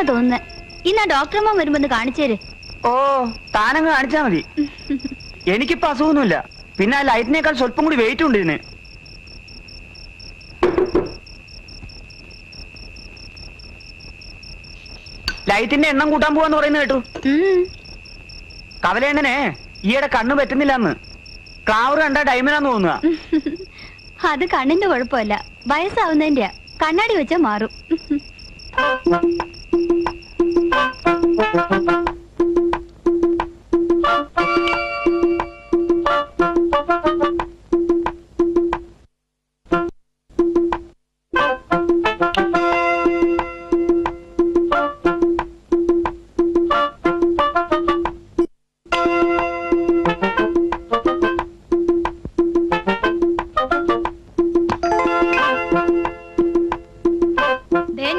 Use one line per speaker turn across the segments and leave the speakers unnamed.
തോന്നുന്നു. ഇന്ന് ആ ഡോക്ടർമാർ വരുമ്പോ കാണിച്ചേര്.
ഓ, താനങ്ങ് കാണിച്ചാ മതി. എനിക്കിപ്പോ അസുഖമൊന്നുമില്ല. പിന്നെ ആ ലൈറ്റിനേക്കാൾ സ്വല്പം കൂടി വെയിറ്റ് ഉണ്ട് ഇതിന്. ലൈറ്റിന്റെ എണ്ണം കൂട്ടാൻ പോവാന്ന് പറയുന്നത് കേട്ടു. കവലേണ്ണനെ ഈയിടെ കണ്ണു പറ്റുന്നില്ലെന്ന്. ക്ലാവർ കണ്ട ഡൈമനാന്ന് തോന്നുക.
അത് കണ്ണിന്റെ കുഴപ്പമല്ല, വയസ്സാവുന്നതിന്റെയാ. കണ്ണാടി വെച്ചാ മാറും.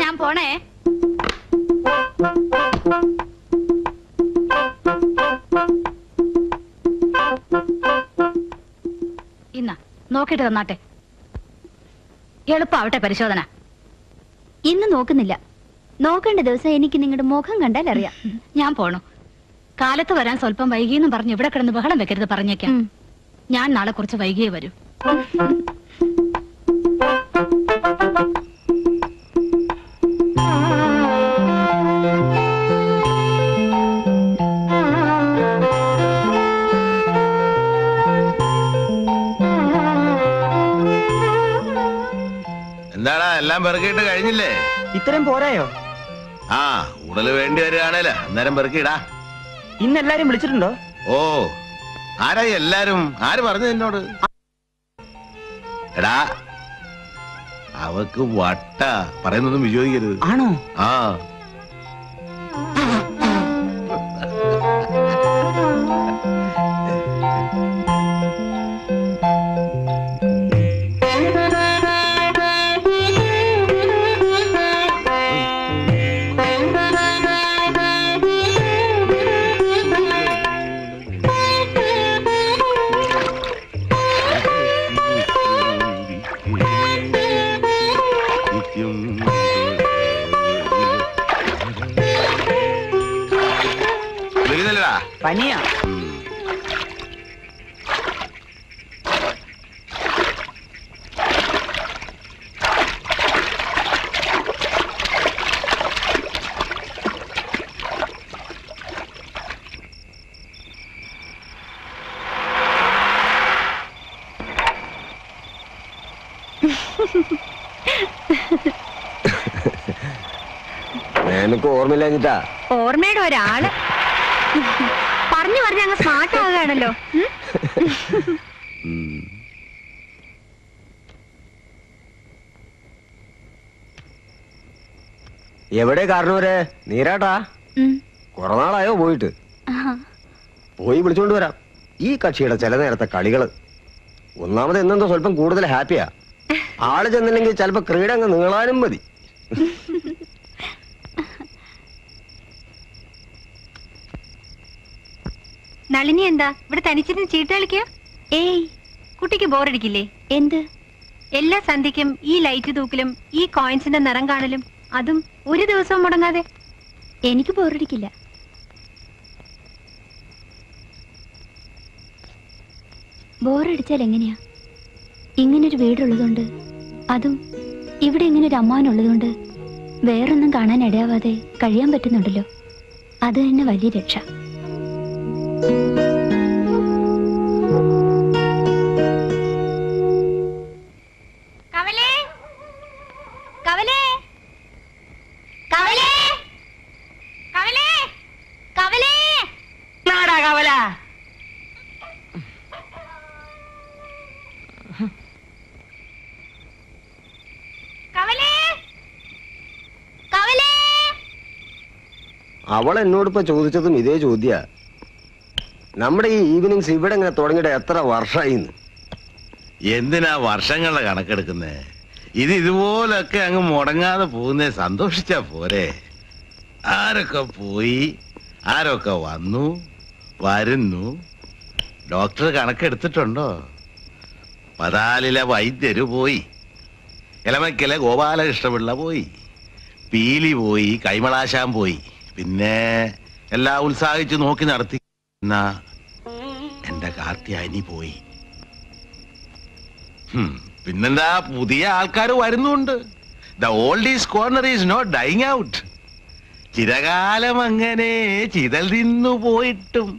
ഞാൻ പോണേ. ഇന്ന നോക്കിട്ട് തന്നാട്ടെ. എളുപ്പാവട്ടെ പരിശോധന. ഇന്ന് നോക്കുന്നില്ല. നോക്കേണ്ട ദിവസം എനിക്ക് നിങ്ങളുടെ മുഖം കണ്ടാൽ അറിയാം. ഞാൻ പോണു. കാലത്ത് വരാൻ സ്വല്പം വൈകിയെന്നും പറഞ്ഞ് ഇവിടെ കിടന്ന് ബഹളം വെക്കരുത് പറഞ്ഞേക്കാം. ഞാൻ നാളെ കുറച്ച് വൈകിയേ വരൂ.
എന്താടാ എല്ലാം പെറുക്കിയിട്ട് കഴിഞ്ഞില്ലേ?
ഇത്രയും പോരായോ?
ആ, കൂടുതൽ വേണ്ടി വരികയാണേല് അന്നേരം പെറുക്കിയിടാ.
ഇന്നെല്ലാരും വിളിച്ചിട്ടുണ്ടോ?
ഓ, ആരായി എല്ലാരും? ആര് പറഞ്ഞു എന്നോട്? എടാ, അവക്ക് വട്ട പറയുന്നൊന്നും വിചോദിക്കരുത്.
ആണോ?
ആ,
പനിയാ?
എനിക്ക് ഓർമ്മയില്ലാഞ്ഞിട്ടാ.
ഓർമ്മയുടെ ഒരാള് പറഞ്ഞു പറഞ്ഞ അങ്ങ് സ്മാർട്ട് ആവുകയാണല്ലോ.
എവിടെ കാരണവരെ? നീരാട്ടാ? കുറെ നാളായോ പോയിട്ട്? പോയി വിളിച്ചോണ്ട് വരാം. ഈ കക്ഷിയുടെ ചില നേരത്തെ കളികള്. ഒന്നാമത് എന്നെന്തോ സ്വല്പം കൂടുതൽ ഹാപ്പിയാ. ആള് ചെന്നില്ലെങ്കിൽ ചിലപ്പോ ക്രീഡ അങ്ങ് നീളാനും മതി.
നളിനി എന്താ ഇവിടെ തനിച്ചിരുന്ന് ചീട്ട് കളിക്കുക? ഏയ്, കുട്ടിക്ക് ബോറടിക്കില്ലേ? എന്ത്? എല്ലാ സന്ധ്യക്കും ഈ ലൈറ്റ് തൂക്കലും ഈ കോയിൻസിന്റെ നിറം കാണലും, അതും ഒരു ദിവസവും മുടങ്ങാതെ. എനിക്ക് ബോറടിക്കില്ല. ബോറടിച്ചാൽ എങ്ങനെയാ? ഇങ്ങനൊരു വീടുള്ളതുകൊണ്ട്, അതും ഇവിടെ ഇങ്ങനൊരു അമ്മാവനുള്ളതുകൊണ്ട് വേറൊന്നും കാണാൻ ഇടയാവാതെ കഴിയാൻ പറ്റുന്നുണ്ടല്ലോ. അത് തന്നെ വലിയ രക്ഷ. കവലേ കവലേ കവലേ കവലേ കവലേ
നാടാ കവല.
കവലേ കവലേ.
അവൾ എന്നോടിപ്പോ ചോദിച്ചതും ഇതേ ചോദ്യ. നമ്മുടെ ഈ ഈവനിങ്സ് ഇവിടെ ഇങ്ങനെ തുടങ്ങിയിട്ട് എത്ര വർഷമായി?
എന്തിനാ വർഷങ്ങളുടെ കണക്കെടുക്കുന്നേ? ഇത് ഇതുപോലൊക്കെ അങ്ങ് മുടങ്ങാതെ പോകുന്നേ സന്തോഷിച്ചാ പോരെ. ആരൊക്കെ പോയി, ആരൊക്കെ വന്നു വരുന്നു. ഡോക്ടർ കണക്കെടുത്തിട്ടുണ്ടോ? പതാലിലെ വൈദ്യര് പോയി, ഇളമയ്ക്കലെ ഗോപാലകൃഷ്ണപിള്ള പോയി, പീലി പോയി, കൈമളാശാൻ പോയി, പിന്നെ എല്ലാം ഉത്സാഹിച്ച് നോക്കി നടത്തി എന്റെ കാർത്തിയാനി പോയി. പിന്നെന്താ, പുതിയ ആൾക്കാർ വരുന്നുണ്ട്. The old is corner is not dying out. ചിരകാലം അങ്ങനെ ചിതൽ തിന്നു പോയിട്ടും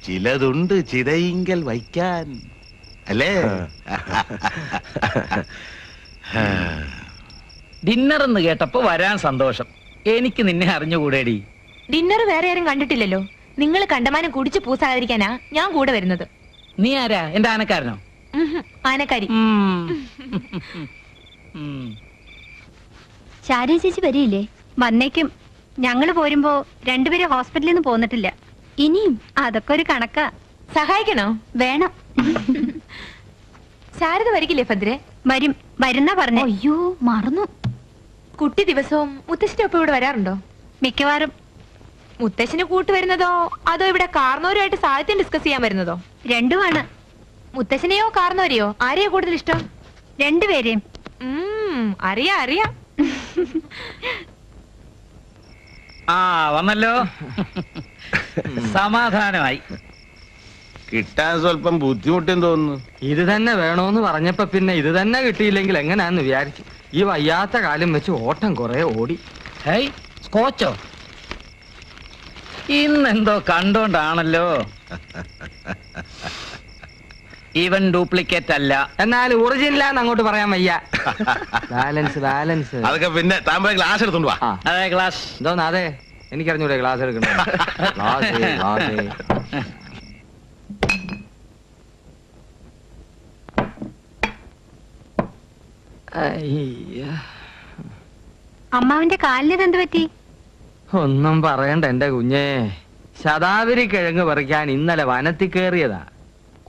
ചിലതുണ്ട് ചിതയിങ്കൽ വയ്ക്കാൻ, അല്ലേ?
ഡിന്നർ എന്ന് കേട്ടപ്പോ വരാൻ സന്തോഷം. എനിക്ക് നിന്നെ അറിഞ്ഞുകൂടേടി.
ഡിന്നർ വേറെ ആരും കണ്ടിട്ടില്ലല്ലോ. നിങ്ങൾ കണ്ടമാനം കുടിച്ചു പൂസാതിരിക്കാനാ ഞാൻ കൂടെ വരുന്നത്.
നീ ആരാ? എന്റെ ആനക്കാരനോ?
ആനക്കാരി.
ശാരി ചേച്ചി വരില്ലേ? വന്നേക്കും. ഞങ്ങള് പോരുമ്പോ രണ്ടുപേരും ഹോസ്പിറ്റലിൽ നിന്ന് പോന്നിട്ടില്ല. ഇനിയും അതൊക്കെ ഒരു കണക്കാ.
സഹായിക്കണോ?
വേണം.
ശാരദ വരികില്ലേ ഭദ്രെ?
വരും, വരുന്ന പറഞ്ഞു.
അയ്യോ മറന്നു. കുട്ടി ദിവസവും മുത്തശ്ശിന്റെ ഒപ്പം ഇവിടെ വരാറുണ്ടോ?
മിക്കവാറും.
മുത്തശ്ശിന് കൂട്ട് വരുന്നതോ അതോ ഇവിടെ കാർന്നോരുമായിട്ട് സാഹിത്യം ഡിസ്കസ് ചെയ്യാൻ വരുന്നതോ?
രണ്ടുമാണ്.
മുത്തശ്ശനെയോ കാർന്നോരെയോ ആരെയോ കൂടുതൽ ഇഷ്ടം?
രണ്ടുപേരെയും.
അറിയാം അറിയാം.
ആ വന്നല്ലോ. സമാധാനമായി.
കിട്ടാൻ സ്വല്പം ബുദ്ധിമുട്ടെന്ന് തോന്നുന്നു.
ഇത് തന്നെ വേണോന്ന് പറഞ്ഞപ്പോ പിന്നെ ഇത് തന്നെ കിട്ടിയില്ലെങ്കിൽ എങ്ങനെയാന്ന് വിചാരിച്ചു. ഈ വയ്യാത്ത കാലം വെച്ച് ഓട്ടം കുറെ ഓടി.
ഹേയ്, സ്കോച്ചോ? ഇന്നെന്തോ കണ്ടോണ്ടാണല്ലോ. ഈവൻ ഡ്യൂപ്ലിക്കേറ്റ് അല്ല.
എന്നാൽ ഒറിജിനലാന്ന് അങ്ങോട്ട് പറയാൻ വയ്യ. Balance balance.
അതൊക്കെ പിന്നെ താമ്പ ഗ്ലാസ് എടുത്തോണ്ട് വാ.
അതെ, ഗ്ലാസ്.
എന്തോന്ന്? അതെ, എനിക്കറിഞ്ഞൂടെ ഗ്ലാസ് എടുക്കണേ.
അമ്മാവിന്റെ കാലിന് എന്ത് പറ്റി?
ഒന്നും പറയണ്ട എന്റെ കുഞ്ഞേ. ശതാവരി കിഴങ്ങ് പറിക്കാൻ ഇന്നലെ വനത്തിൽ കയറിയതാ.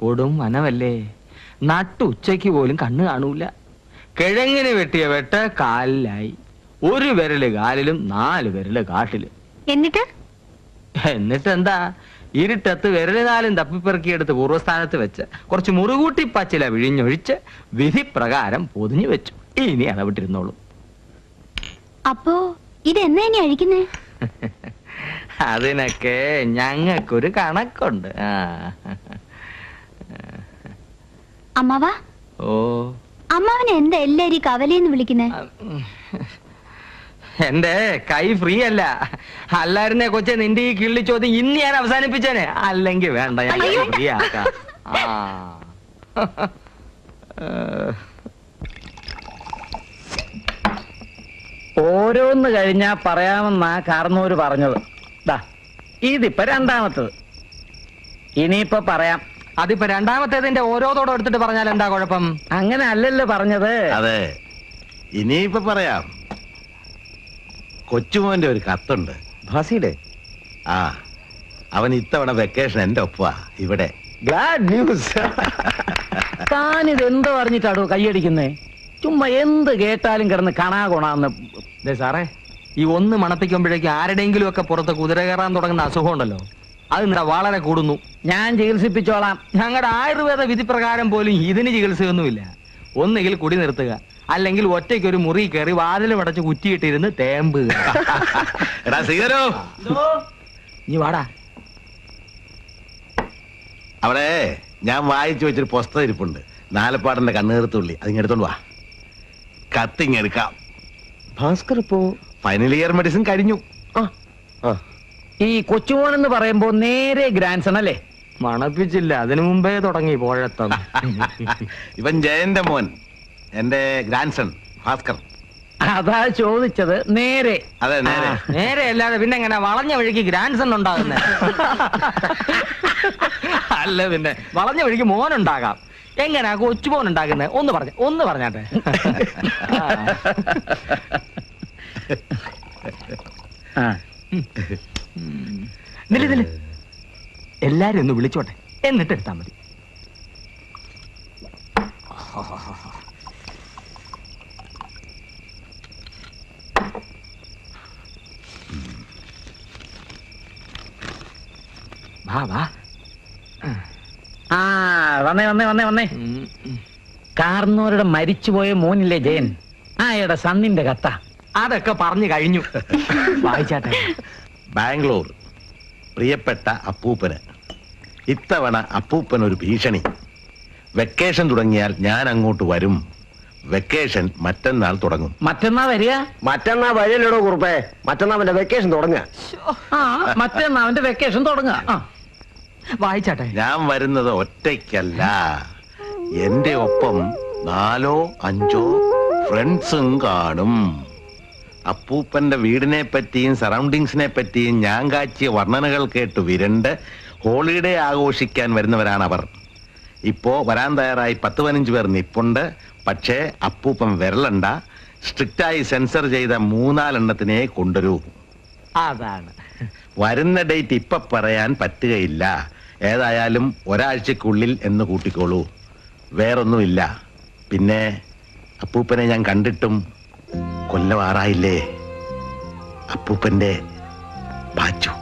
കൊടും വനമല്ലേ, നട്ടുച്ചയ്ക്ക് പോലും കണ്ണ് കാണൂല. കിഴങ്ങിന് വെട്ടിയ വെട്ട് കാലിലായി. ഒരു വിരല് കാലിലും 4 വിരല് കാട്ടിലും. എന്നിട്ട് എന്താ, ഇരുട്ടത്ത് വിരല് 4 തപ്പിപ്പെറുക്കിയെടുത്ത് പൂർവ്വസ്ഥാനത്ത് വെച്ച് കുറച്ച് മുറുകൂട്ടി പച്ചില വിഴിഞ്ഞൊഴിച്ച് വിധി പ്രകാരം പൊതിഞ്ഞു വെച്ചു. ഇനി അടവിട്ടിരുന്നോളൂ.
അപ്പോ ഇതെന്നാ ഇനി അഴിക്കുന്നേ?
അതിനൊക്കെ ഞങ്ങൾക്കൊരു കണക്കുണ്ട്.
അമ്മാവാ,
ഓ,
അമ്മാവനെ എന്താ എല്ലാരും കവലയെന്ന് വിളിക്കുന്നേ?
എന്റെ കൈ ഫ്രീ അല്ല. അല്ലായിരുന്നേ കൊച്ചെ, നിന്റെ ഈ കിള്ളി ചോദ്യം ഇന്ന് ഞാൻ അവസാനിപ്പിച്ചേനെ. അല്ലെങ്കിൽ വേണ്ട, ഞാൻ ഫ്രീ ആക്കാം.
ഓരോന്ന് കഴിഞ്ഞാ പറയാമെന്നാ കാർന്നോര് പറഞ്ഞത്. ഇതിപ്പോ രണ്ടാമത്തത്. ഇനിയിപ്പോ പറയാം.
അതിപ്പോ രണ്ടാമത്തേതിന്റെ ഓരോതോടെ എടുത്തിട്ട് പറഞ്ഞാൽ എന്താ കുഴപ്പം?
അങ്ങനെ അല്ലല്ലോ പറഞ്ഞത്.
അതെ, ഇനിയിപ്പൊ പറയാം. കൊച്ചുമോന്റെ ഒരു കത്തുണ്ട്.
ഭാസിയുടെ?
ആ, അവൻ ഇത്തവണ വെക്കേഷൻ എന്റെ ഒപ്പാ ഇവിടെ.
GLAAD news.
താനിത് എന്തോ പറഞ്ഞിട്ടാടോ കൈയടിക്കുന്നേ? ചുമ്മാ എന്ത് കേട്ടാലും കിടന്ന് കണാ കൊണാന്ന്.
സാറേ, ഈ ഒന്ന് മണപ്പിക്കുമ്പോഴേക്കും ആരുടെയെങ്കിലും ഒക്കെ പുറത്ത് കുതിര കയറാൻ തുടങ്ങുന്ന അസുഖം ഉണ്ടല്ലോ, അത് വളരെ കൂടുന്നു.
ഞാൻ ചികിത്സിപ്പിച്ചോളാം.
ഞങ്ങളുടെ ആയുർവേദ വിധി പ്രകാരം പോലും ഇതിന് ചികിത്സയൊന്നുമില്ല. ഒന്നുകിൽ കുടി നിർത്തുക, അല്ലെങ്കിൽ ഒറ്റയ്ക്ക് ഒരു മുറി കയറി വാതിലും അടച്ച് കുറ്റിയിട്ടിരുന്ന് തേമ്പുക. നീ വാടാ.
അവിടെ ഞാൻ വായിച്ചു വെച്ചൊരു പുസ്തകം ഇരിപ്പുണ്ട്, നാലപ്പാടന്റെ കണ്ണുകീർത്തുള്ളി. അതിങ്ങെടുത്തോണ്ട് വാ. കത്തിങ്ങെടുക്കാം.
ഭാസ്കർ ഇപ്പോ
ഫൈനൽ ഇയർ മെഡിസിൻ കഴിഞ്ഞു.
ഈ കൊച്ചുമോൻ എന്ന് പറയുമ്പോ നേരെ ഗ്രാൻഡ് സൺ അല്ലേ?
മണപ്പിച്ചില്ല, അതിനു മുമ്പേ തുടങ്ങി പോഴത്തം.
ഇവൻ ജയന്റെ മോൻ, എന്റെ ഗ്രാൻഡ് സൺ ഭാസ്കർ.
അതാ ചോദിച്ചത്. നേരെ.
അതെ നേരെ.
നേരെ അല്ലാതെ പിന്നെ എങ്ങനെ വളഞ്ഞ വഴിക്ക് ഗ്രാൻഡ് സൺ ഉണ്ടാകുന്നത്? അല്ല പിന്നെ വളഞ്ഞ വഴിക്ക് മോനുണ്ടാകാം. എങ്ങനെയാ കൊച്ചുമോൻ ഉണ്ടാക്കുന്നത്? ഒന്ന് പറഞ്ഞാട്ടെ. നില എല്ലാരും ഒന്ന് വിളിച്ചോട്ടെ, എന്നിട്ട് എടുത്താൽ മതി. വാ വാ.
വന്നേ. കാർന്നോരുടെ മരിച്ചുപോയ മോനില്ലേ ജയൻ, ആയുടെ സണ്ണിന്റെ കത്ത.
അതൊക്കെ പറഞ്ഞു കഴിഞ്ഞു. വായിച്ചാട്ടെ.
ബാംഗ്ലൂർ. പ്രിയപ്പെട്ട അപ്പൂപ്പന്, ഇത്തവണ അപ്പൂപ്പൻ ഒരു ഭീഷണി. വെക്കേഷൻ തുടങ്ങിയാൽ ഞാൻ അങ്ങോട്ട് വരും. വെക്കേഷൻ മറ്റന്നാൾ തുടങ്ങും.
മറ്റന്നാ വരിക?
മറ്റന്നാ വഴിയല്ലേടോ കുറുപ്പേ, മറ്റന്നാ അവന്റെ വെക്കേഷൻ തുടങ്ങുക.
മറ്റന്നാ അവന്റെ വെക്കേഷൻ തുടങ്ങുക.
വായിച്ചാട്ടെ.
ഞാൻ വരുന്നത് ഒറ്റയ്ക്കല്ല, എന്റെ ഒപ്പം 4 or 5 ഫ്രണ്ട്സും കാണും. അപ്പൂപ്പന്റെ വീടിനെ പറ്റിയും സറൗണ്ടിങ്സിനെ പറ്റിയും ഞാൻ കാച്ചിയ വർണ്ണനകൾ കേട്ട് വിരണ്ട് ഹോളിഡേ ആഘോഷിക്കാൻ വരുന്നവരാണ് അവർ. ഇപ്പോ വരാൻ തയ്യാറായി 10-15 പേർ നിപ്പുണ്ട്. പക്ഷേ അപ്പൂപ്പൻ വരലണ്ട. സ്ട്രിക്റ്റായി സെൻസർ ചെയ്ത 3-4 എണ്ണത്തിനെ കൊണ്ടുവരൂ.
അതാണ്.
വരുന്ന ഡേറ്റ് ഇപ്പൊ പറയാൻ പറ്റുകയില്ല. ഏതായാലും ഒരാഴ്ചക്കുള്ളിൽ എന്ന് കൂട്ടിക്കോളൂ. വേറൊന്നുമില്ല. പിന്നെ അപ്പൂപ്പനെ ഞാൻ കണ്ടിട്ടും കൊല്ലവാറായില്ലേ. അപ്പൂപ്പന്റെ ബാച്ചു.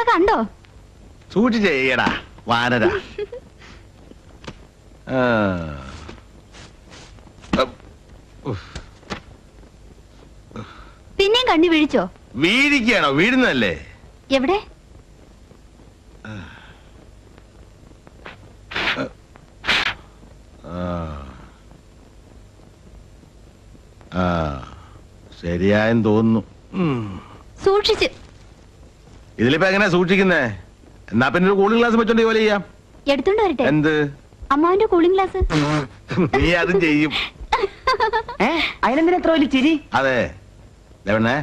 കണ്ടോ?
സൂക്ഷിച്ച് ചെയ്യടാ വാനര.
പിന്നെയും കണ്ണി വീഴിച്ചോ?
വീഴിക്കുകയാണോ? വീഴുന്നതല്ലേ.
എവിടെ?
ശരിയായെന്ന് തോന്നുന്നു.
സൂക്ഷിച്ച്.
ഇതിലിപ്പോ എങ്ങനെയാ സൂക്ഷിക്കുന്നേ? എന്നാ പിന്നെ ഒരു കൂളിംഗ് ഗ്ലാസ് വെച്ചോണ്ട് ജോലി ചെയ്യാം.
എടുത്തോണ്ട് വരട്ടെ?
എന്ത്?
അമ്മാവിന്റെ കൂളിംഗ് ഗ്ലാസ്.
നീ അതും ചെയ്യും.
അതിനെന്തിനാ എത്ര വലിയ ചിരി?
അതെ ലവണേ,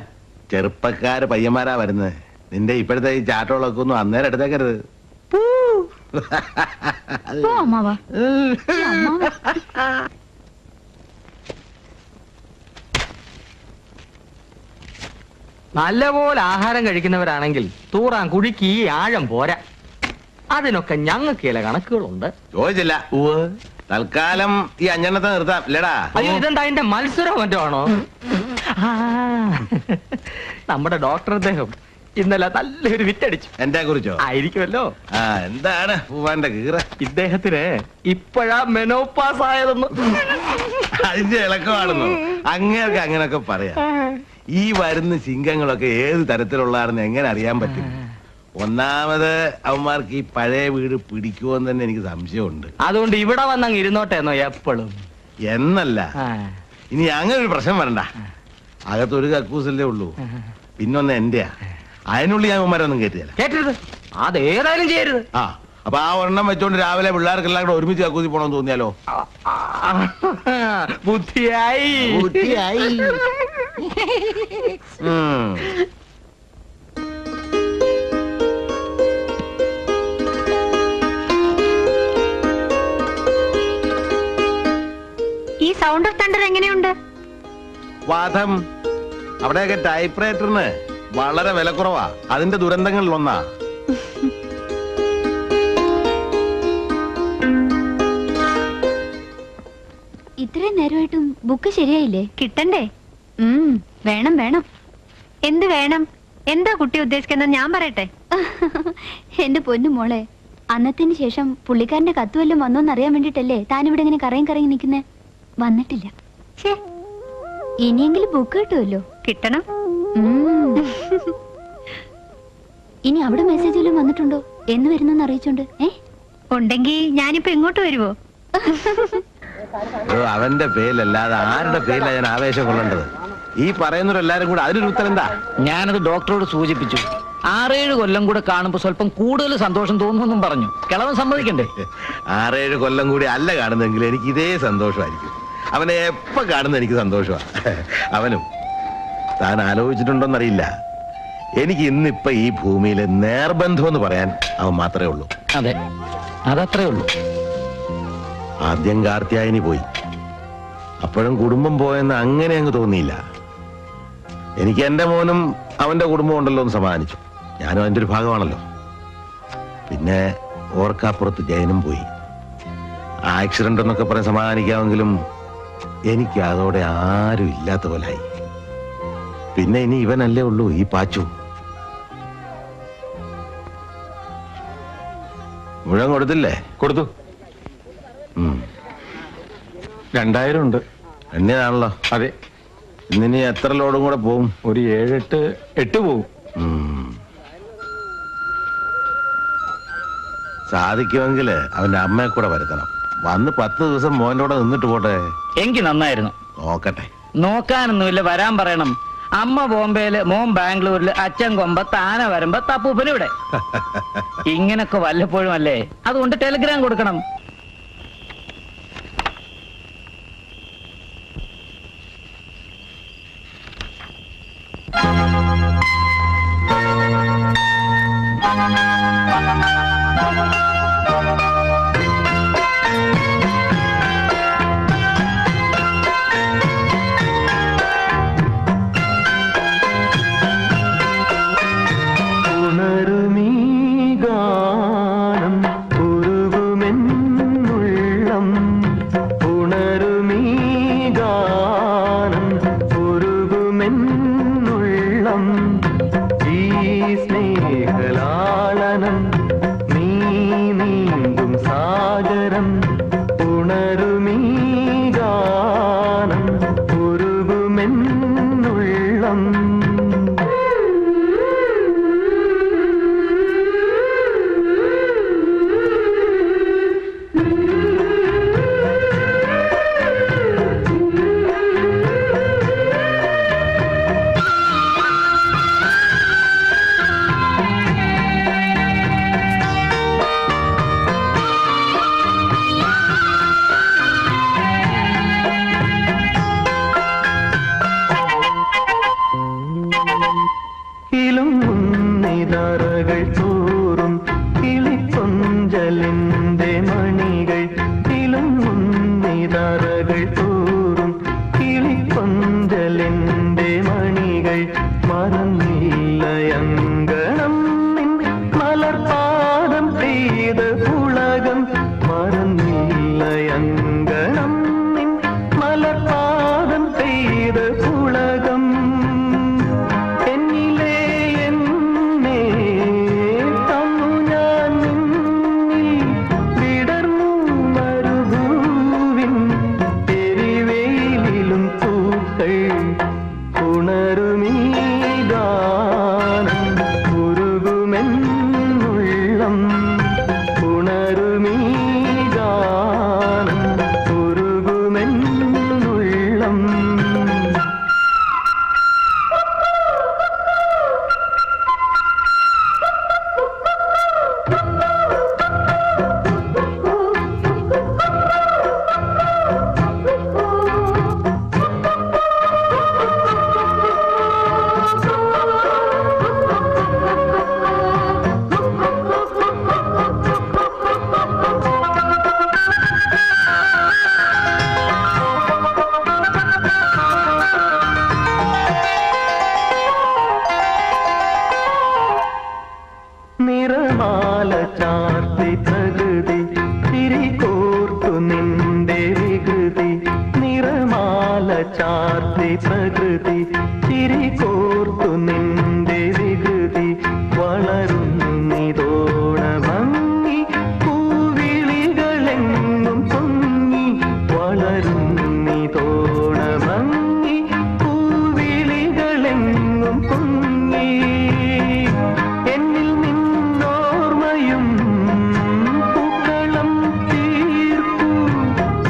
ചെറുപ്പക്കാര് പയ്യന്മാരാ വരുന്നത്. നിന്റെ ഇപ്പോഴത്തെ ഈ ചാട്ടോളൊക്കെ ഒന്നും അന്നേരം എടുത്തേക്കരുത്.
നല്ലപോലെ ആഹാരം കഴിക്കുന്നവരാണെങ്കിൽ തൂറാൻ കുഴിക്ക് ഈ ആഴം പോരാ. അതിനൊക്കെ ഞങ്ങൾക്ക് ചില കണക്കുകളുണ്ട്.
ചോദിച്ചില്ല. തൽക്കാലം ഈ 5 എണ്ണത്തെ നിർത്താം. ഇല്ലടാ.
അയ്യോ, ഇതെന്താ അതിന്റെ മത്സരം മറ്റോ ആണോ? നമ്മുടെ ഡോക്ടർ അദ്ദേഹം ഇന്നലെ നല്ലൊരു വിറ്റടിച്ചു.
എന്റെ കുറിച്ചോ?
ആയിരിക്കുമല്ലോ.
എന്താണ് പൂവാന്റെ കീറ?
ഇദ്ദേഹത്തിന് ഇപ്പോഴാ മെനോപാസ് ആയതെന്ന്.
അതിന്റെ ഇളക്കമാണെന്നോ? അങ്ങനെയൊക്കെ അങ്ങനെയൊക്കെ പറയാം. ഈ വരുന്ന സിംഗങ്ങളൊക്കെ ഏത് തരത്തിലുള്ളതാണെന്ന് എങ്ങനെ അറിയാൻ പറ്റും? ഒന്നാമത് അവന്മാർക്ക് ഈ പഴയ വീട് പിടിക്കുമെന്ന് തന്നെ എനിക്ക് സംശയമുണ്ട്.
അതുകൊണ്ട് ഇവിടെ വന്നങ്ങ് ഇരുന്നോട്ടെ എന്നോ എപ്പോഴും
എന്നല്ല. ഇനി അങ്ങനെ ഒരു പ്രശ്നം വരണ്ട. അകത്തൊരു കക്കൂസല്ലേ ഉള്ളൂ, പിന്നൊന്ന് എന്റെയാ. അതിനുള്ളിൽ ഞാൻ അവന്മാരൊന്നും കേട്ടരുത്.
അതേതായാലും ചെയ്യരുത്.
അപ്പൊ ആ ഒരെണ്ണം വെച്ചോണ്ട് രാവിലെ പിള്ളേർക്കെല്ലാം കൂടെ ഒരുമിച്ച് കക്കൂസി പോണമെന്ന് തോന്നിയാലോ?
ബുദ്ധിയായി.
ഈ സൗണ്ട് ഓഫ് തണ്ടർ എങ്ങനെയുണ്ട്?
വാദം. അവിടെയൊക്കെ ടൈപ്പ്റൈറ്ററിന് വളരെ വിലക്കുറവാ. അതിന്റെ ദുരന്തങ്ങളിൽ ഒന്നാ.
ഇത്രയും നേരമായിട്ടും ബുക്ക് ശരിയായില്ലേ? കിട്ടണ്ടേ? വേണം വേണം. എന്ത് വേണം? എന്താ കുട്ടി ഉദ്ദേശിക്കുന്നത്? ഞാൻ പറയട്ടെ. എന്റെ പൊന്നു മോളെ, അന്നത്തിന് ശേഷം പുള്ളിക്കാരന്റെ കത്ത് വല്ലതും വന്നോന്നറിയാൻ വേണ്ടിട്ടല്ലേ താനിവിടെ ഇങ്ങനെ കറങ്ങി നിൽക്കുന്നേ? വന്നിട്ടില്ല. ഇനിയെങ്കിലും ബുക്ക് കിട്ടുമല്ലോ. കിട്ടണം. ഇനി അവിടെ മെസ്സേജ് വല്ലതും വന്നിട്ടുണ്ടോ? എന്ന് വരുന്നെന്ന് അറിയിച്ചോണ്ട്. ഉണ്ടെങ്കിൽ ഞാനിപ്പോ ഇങ്ങോട്ട് വരുവോ?
അവന്റെ പേരിലല്ലാതെ ആരുടെ പേരിലാണ് ഞാൻ ആവേശം കൊള്ളേണ്ടത്? ഈ പറയുന്നവരെല്ലാരും കൂടെ അതിനൊരു ഉത്തരം എന്താ?
ഞാനത് ഡോക്ടറോട് സൂചിപ്പിച്ചു. 6-7 കൊല്ലം കൂടെ കാണുമ്പോ സ്വല്പം കൂടുതൽ സന്തോഷം തോന്നുമെന്നും പറഞ്ഞു. കിളവൻ സമ്മതിക്കണ്ടേ?
6-7 കൊല്ലം കൂടി അല്ല കാണുന്നെങ്കിൽ എനിക്ക് ഇതേ സന്തോഷമായിരിക്കും. അവനെ എപ്പോ കാണുന്ന എനിക്ക് സന്തോഷമാണ്. അവനും താൻ ആലോചിച്ചിട്ടുണ്ടോന്നറിയില്ല, എനിക്ക് ഇന്നിപ്പൊ ഈ ഭൂമിയിലെ നേർബന്ധം എന്ന് പറയാൻ അവൻ മാത്രമേ ഉള്ളൂ.
അതെ, അതത്രേ ഉള്ളൂ.
ആദ്യം കാർത്തിയായനി പോയി, അപ്പോഴും കുടുംബം പോയെന്ന് അങ്ങനെ അങ്ങ് തോന്നിയില്ല. എനിക്ക് എന്റെ മോനും അവന്റെ കുടുംബം ഉണ്ടല്ലോ എന്ന് സമാധാനിച്ചു. ഞാനും അതിന്റെ ഒരു ഭാഗമാണല്ലോ. പിന്നെ ഓർക്കാപ്പുറത്ത് ജയനും പോയി. ആക്സിഡന്റ് എന്നൊക്കെ പറഞ്ഞ് സമാധാനിക്കാമെങ്കിലും എനിക്ക് അതോടെ ആരും ഇല്ലാത്ത പോലായി. പിന്നെ ഇനി ഇവനല്ലേ ഉള്ളൂ, ഈ പാച്ചു. മുഴുവൻ കൊടുത്തില്ലേ?
കൊടുത്തു. 2000 ഉണ്ട്.
എണ്ണയാണല്ലോ.
അതെ.
ഇന്നിനി എത്ര ലോഡും കൂടെ പോവും?
ഒരു 7-8 പോവും.
സാധിക്കുമെങ്കിൽ അവന്റെ അമ്മയെ കൂടെ വരുത്തണം. വന്ന് 10 ദിവസം മോന്റെ കൂടെ നിന്നിട്ട് പോട്ടെ.
എനിക്ക് നന്നായിരുന്നു.
നോക്കട്ടെ.
നോക്കാനൊന്നുമില്ല, വരാൻ പറയണം. അമ്മ ബോംബെയില്, മോൻ ബാംഗ്ലൂരില്, അച്ഛൻ കൊമ്പത്ത്, ആന വരുമ്പോ തപ്പൂപ്പന് ഇവിടെ. ഇങ്ങനൊക്കെ വല്ലപ്പോഴും അല്ലേ, അതുകൊണ്ട് ടെലിഗ്രാം കൊടുക്കണം.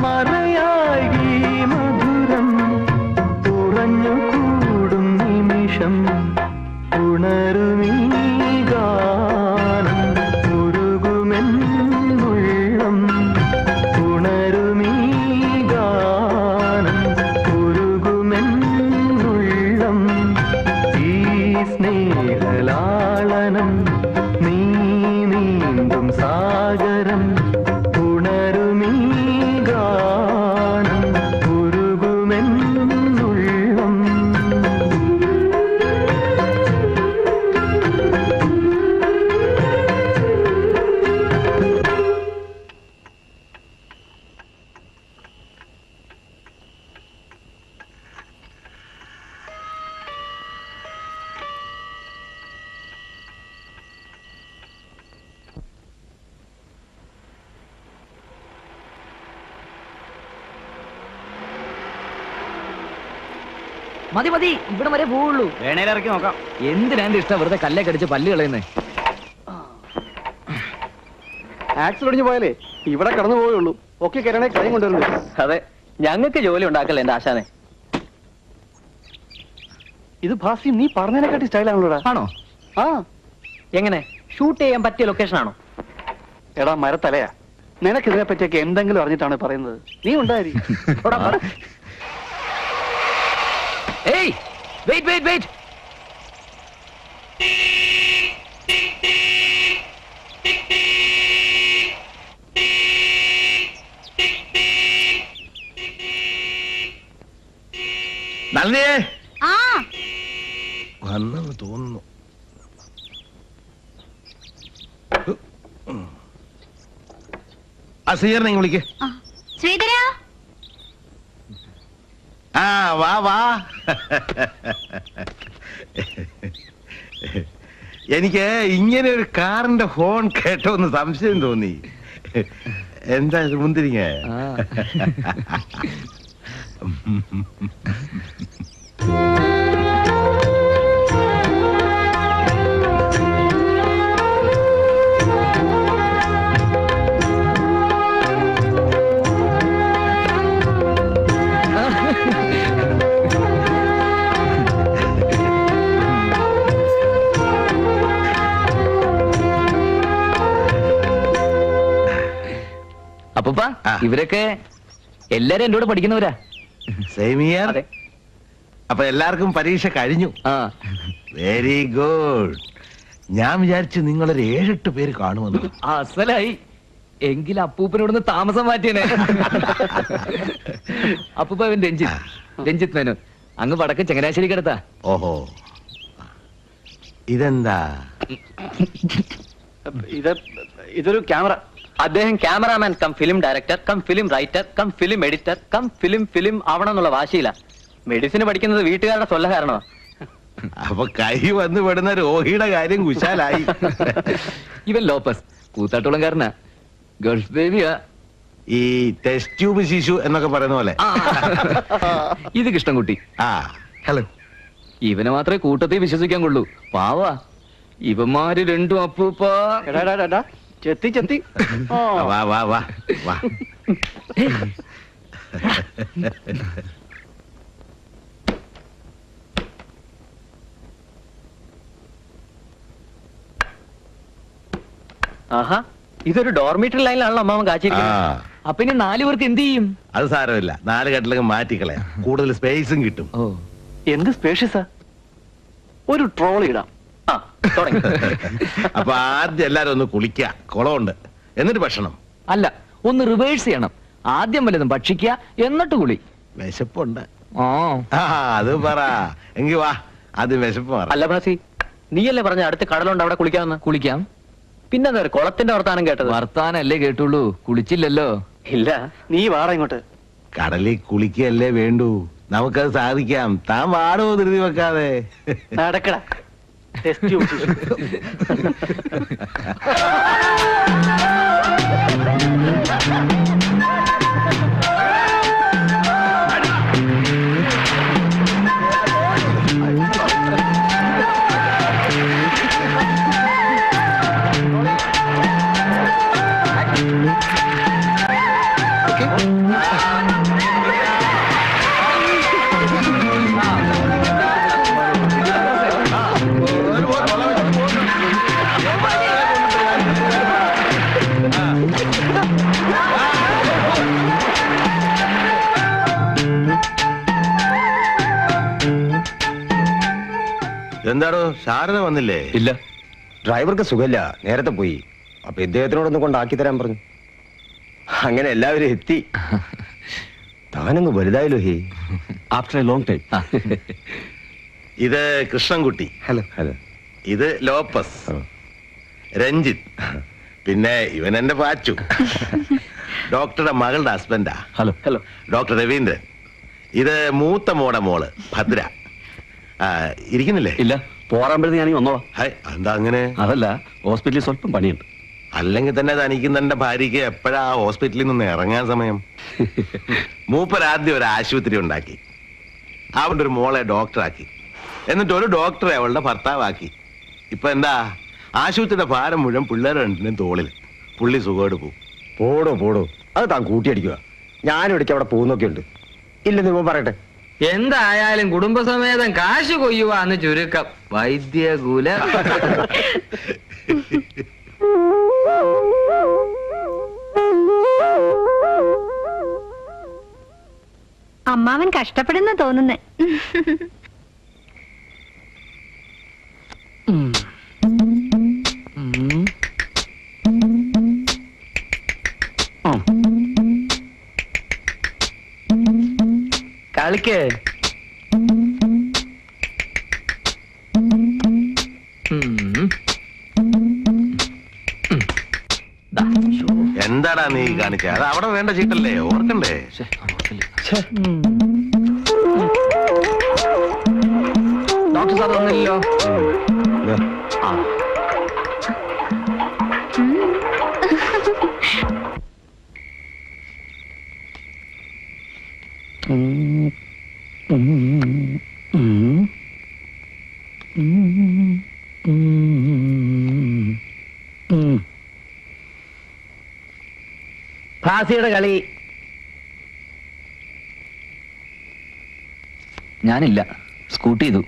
മറയാ
മതി മതി, ഇവിടെ വരെ പോവുള്ളൂ.
വേണേൽ ഇറക്കി നോക്കാം.
എന്തിനാ എന്റെ ഇഷ്ടം വെറുതെ കല്ലേ കടിച്ച് പല്ല് കളയുന്നേ?
ആക്സിഡന്റ് ഒടിഞ്ഞു പോയാലേ ഇവിടെ കടന്നു പോയുള്ളൂ. ഒക്കെ കയറണേ കൈ കൊണ്ടുവരുന്നു.
അതെ, ഞങ്ങൾക്ക് ജോലി ഉണ്ടാക്കല്ലേ എന്റെ ആശാനെ.
ഇത് ഭാസി നീ പറഞ്ഞതിനെക്കാട്ടി സ്റ്റൈലാണല്ലോടാ.
ആണോ?
ആ
എങ്ങനെ ഷൂട്ട് ചെയ്യാൻ പറ്റിയ ലൊക്കേഷൻ ആണോ?
എടാ മരത്തലയാ, നിനക്ക് ഇതിനെ പറ്റിയൊക്കെ എന്തെങ്കിലും അറിഞ്ഞിട്ടാണ് പറയുന്നത്. നീ ഉണ്ടായി.
ഏയ് വെയിറ്റ് വെയിറ്റ് വെയിറ്റ്.
നന്ദിയേ
ആ
വന്നെന്ന് തോന്നുന്നു. ആ ശ്രീധരനെ വിളിക്ക്.
ശ്രീധര,
ആ വാ വാ. എനിക്ക് ഇങ്ങനെ ഒരു കാറിന്റെ ഹോൺ കേട്ടോ എന്ന് സംശയം തോന്നി. എന്താ മുന്തിരിങ്ങ?
അപ്പൂപ്പ, ഇവരൊക്കെ എല്ലാരും എന്റെ കൂടെ പഠിക്കുന്നവരാ.
സെയിമിയർ. അപ്പൊ എല്ലാവർക്കും പരീക്ഷ കഴിഞ്ഞു. Very good. ഞാൻ വിചാരിച്ചു നിങ്ങളൊരു 7-8 പേര് കാണുമെന്ന്.
അസലായി. എങ്കിൽ അപ്പൂപ്പനോടൊന്ന് താമസം മാറ്റിയനെ. അപ്പൂപ്പ അവൻ രഞ്ജിത്ത് മേനോൻ, അങ്ങ് വടക്ക് ചങ്ങനാശ്ശേരിക്ക് അടുത്താ.
ഓഹോ, ഇതെന്താ?
ഇതൊരു ക്യാമറ.
അദ്ദേഹം cameraman come film director come film writer come film editor come film ആവണം എന്നുള്ള വാശിയില്ല. മെഡിസിന് പഠിക്കുന്നത് വീട്ടുകാരുടെ സ്വല്ല കാരണമാ.
അപ്പൊ കൈ വന്ന് പെടുന്ന രോഗിയുടെ കാര്യം കുശാലായി.
ഇവൻ ലോപ്പസ് കൂത്താട്ടുളംകാരനാ, ഗൾഫ് ബേബിയാ.
ഈ ടെസ്റ്റ് ട്യൂബ് ശിശു എന്നൊക്കെ പറയുന്ന പോലെ.
ഇത് കൃഷ്ണൻകുട്ടി.
ആ ഹലോ.
ഇവനെ മാത്രമേ കൂട്ടത്തിൽ വിശ്വസിക്കാൻ കൊള്ളൂ. പാവാ. ഇവന്മാര് രണ്ടും അപ്പൂപ്പ.
ചെത്തി ചെത്തി.
വാ വാ വാ വാ.
ആഹാ, ഇതൊരു ഡോർമീറ്ററി ലൈനിലാണല്ലോ അമ്മാവൻ കാച്ചിരിക്കുന്നത്.
അപ്പൊ ഇനി 4 പേർക്ക് എന്ത് ചെയ്യും?
അത് സാരമില്ല, 4 കട്ടിലൊക്കെ മാറ്റിക്കളയാം. കൂടുതൽ സ്പേസും കിട്ടും.
ഓ,
എന്ത് സ്പേഷ്യസാ. ഒരു ട്രോൾ ഇടാം.
ആ, തുടങ്ങി.
അപ്പൊ ആദ്യം എല്ലാരും ഒന്ന് കുളിക്കുക, കുളമുണ്ട്, എന്നിട്ട് ഭക്ഷണം.
അല്ല, ഒന്ന് റിവേഴ്സ് ചെയ്യണം. ആദ്യം വല്ലതും ഭക്ഷിക്കുക, എന്നിട്ട് കുളി.
വിശപ്പുണ്ട്.
ആ,
അത് പറ. എങ്കി വാ, ആദ്യം വിശപ്പ് മാറാം.
അല്ല ഭാസി, നീയല്ലേ പറഞ്ഞ അടുത്ത് കടലുണ്ട് അവിടെ കുളിക്കാമെന്ന്?
കുളിക്കാം.
പിന്നെ കുളത്തിന്റെ വർത്താനം കേട്ടത്?
വർത്താനല്ലേ കേട്ടുള്ളൂ, കുളിച്ചില്ലല്ലോ.
ഇല്ല.
നീ വാട ഇങ്ങോട്ട്.
കടലിൽ കുളിക്കല്ലേ വേണ്ടൂ, നമുക്കത് സാധിക്കാം. താൻ വാടോ ധൃതി വെക്കാതെ.
നടക്കട. ടെസ്റ്റ് ട്യൂബ് ശിശു.
എന്താടോ ശാരദ വന്നില്ലേ?
ഇല്ല, ഡ്രൈവർക്ക് സുഖമില്ല, നേരത്തെ പോയി. അപ്പൊ ഇദ്ദേഹത്തിനോടൊന്ന് കൊണ്ടാക്കി തരാൻ പറഞ്ഞു. അങ്ങനെ എല്ലാവരും എത്തി. താനങ്ങ് വലുതായല്ലോ. ഹേ, ആഫ്റ്റർ എ ലോങ് ടൈം.
ഇത് കൃഷ്ണൻകുട്ടി.
ഹലോ. ഹലോ.
ഇത് ലോപ്പസ്, രഞ്ജിത്ത്, പിന്നെ ഇവൻ എന്റെ പാച്ചു, ഡോക്ടറുടെ മകളുടെ ഹസ്ബൻഡാ.
ഹലോ.
ഹലോ.
ഡോക്ടർ രവീന്ദ്രൻ. ഇത് മൂത്ത മോടെ മോള് ഭദ്ര. ഇരിക്കുന്നില്ലേ?
ഇല്ല, പോറാമ്പഴത്ത് ഞാൻ വന്നോളാം.
ഹായ്, എന്താ അങ്ങനെ?
അതല്ല, ഹോസ്പിറ്റലിൽ സ്വല്പം പണിയുണ്ട്.
അല്ലെങ്കിൽ തന്നെ തനിക്കും തന്റെ ഭാര്യയ്ക്ക് എപ്പോഴാ ഹോസ്പിറ്റലിൽ നിന്ന് ഇറങ്ങാൻ സമയം? മൂപ്പരാദ്യം ഒരു ആശുപത്രി ഉണ്ടാക്കി, അവന്റെ ഒരു മോളെ ഡോക്ടറാക്കി, എന്നിട്ട് ഒരു ഡോക്ടറെ അവളുടെ ഭർത്താവാക്കി. ഇപ്പൊ എന്താ, ആശുപത്രിയുടെ ഭാരം മുഴുവൻ പിള്ളേർ രണ്ടിനും തോളിൽ. പുള്ളി സുഖമായിട്ട് പോകും.
പോടോ അത് താൻ കൂട്ടിയടിക്കുക. ഞാനും ഇടയ്ക്ക് അവിടെ പോകുന്നൊക്കെ ഉണ്ട്. ഇല്ലെന്ന് ഇവൻ പറയട്ടെ.
എന്തായാലും കുടുംബസമേതം കാശ് കൊയ്യുവാന്ന് ചുരുക്കം. വൈദ്യകുല
അമ്മാവൻ കഷ്ടപ്പെടുന്ന തോന്നുന്നേ.
കളിക്കേ.
എന്താടാ നീ കാണിച്ച? അത് അവിടെ വേണ്ട ചീട്ടല്ലേ, ഓർക്കണ്ടേ?
ഡോക്ടർ സാർ വന്നില്ലല്ലോ.
ഭാസിയുടെ കളി.
ഞാനില്ല, സ്കൂട്ടി ചെയ്തു.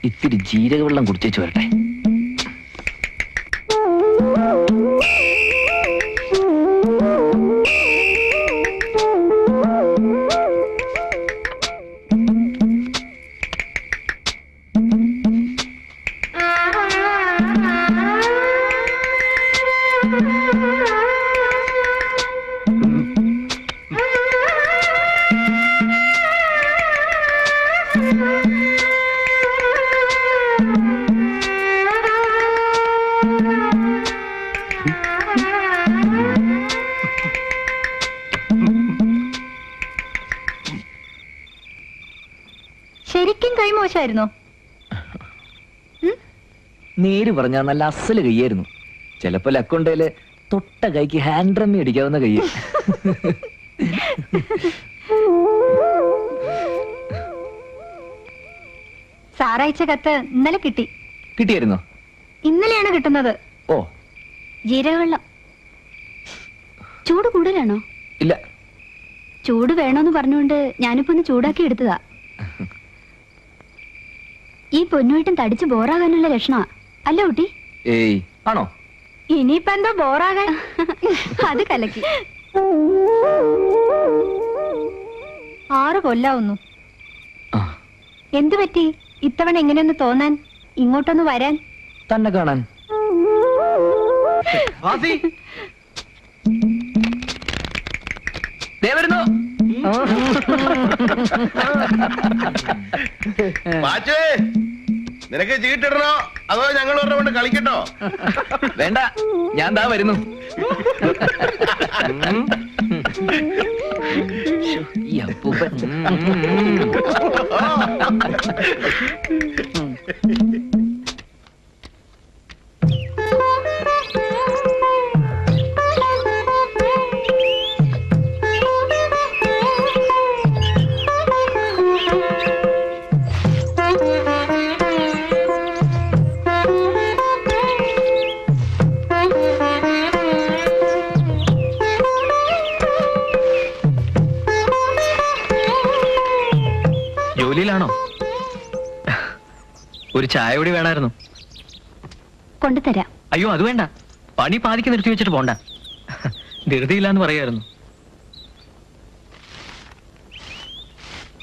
ഇത്തിരി ജീരകവെള്ളം കുടിച്ചേച്ചു വരട്ടെ.
ശരിക്കും കൈമോശമായിരുന്നോ?
നേര് പറഞ്ഞാ നല്ല അസല് കയ്യായിരുന്നു. ചിലപ്പോ ലക്കൊണ്ടേല് തൊട്ട കൈക്ക് ഹാൻഡ് റമ്മി അടിക്കാവുന്ന കയ്യ്.
സാറയച്ച കത്ത് ഇന്നലെ കിട്ടി.
കിട്ടിയായിരുന്നോ?
ഇന്നലെയാണ് കിട്ടുന്നത്.
ഓ,
ജീരകവെള്ളം. ചൂട് കൂടുതലാണോ?
ഇല്ല.
ചൂട് വേണോന്ന് പറഞ്ഞുകൊണ്ട് ഞാനിപ്പോ ഒന്ന് ചൂടാക്കി എടുത്തതാ. ഈ പൊന്നുമായിട്ടും തടിച്ച് ബോറാകാനുള്ള ലക്ഷണമാ അല്ല കുട്ടി?
ഏയ്, ആണോ?
ഇനിയിപ്പോ എന്താ ബോറാകാൻ? അത് കലക്കി. 6 കൊല്ലാവുന്നു. എന്തു പറ്റി ഇത്തവണ എങ്ങനെയൊന്ന് തോന്നാൻ, ഇങ്ങോട്ടൊന്ന് വരാൻ?
തന്നെ കാണാൻ.
വരുന്നു.
നിനക്ക് ചീട്ടിടണോ അതോ ഞങ്ങൾ കൊണ്ട് കളിക്കട്ടോ?
വേണ്ട, ഞാൻ ദാ വരുന്നു. ഈ അപ്പൂപ്പൻ.
ജോലിയിലാണോ? ഒരു ചായ കൂടി വേണമായിരുന്നു.
കൊണ്ടുതരാം.
അയ്യോ, അത് വേണ്ട. പണി പാതിക്ക് നിർത്തി വെച്ചിട്ട് പോണ്ട. ധൃതിയില്ലാന്ന് പറയായിരുന്നു.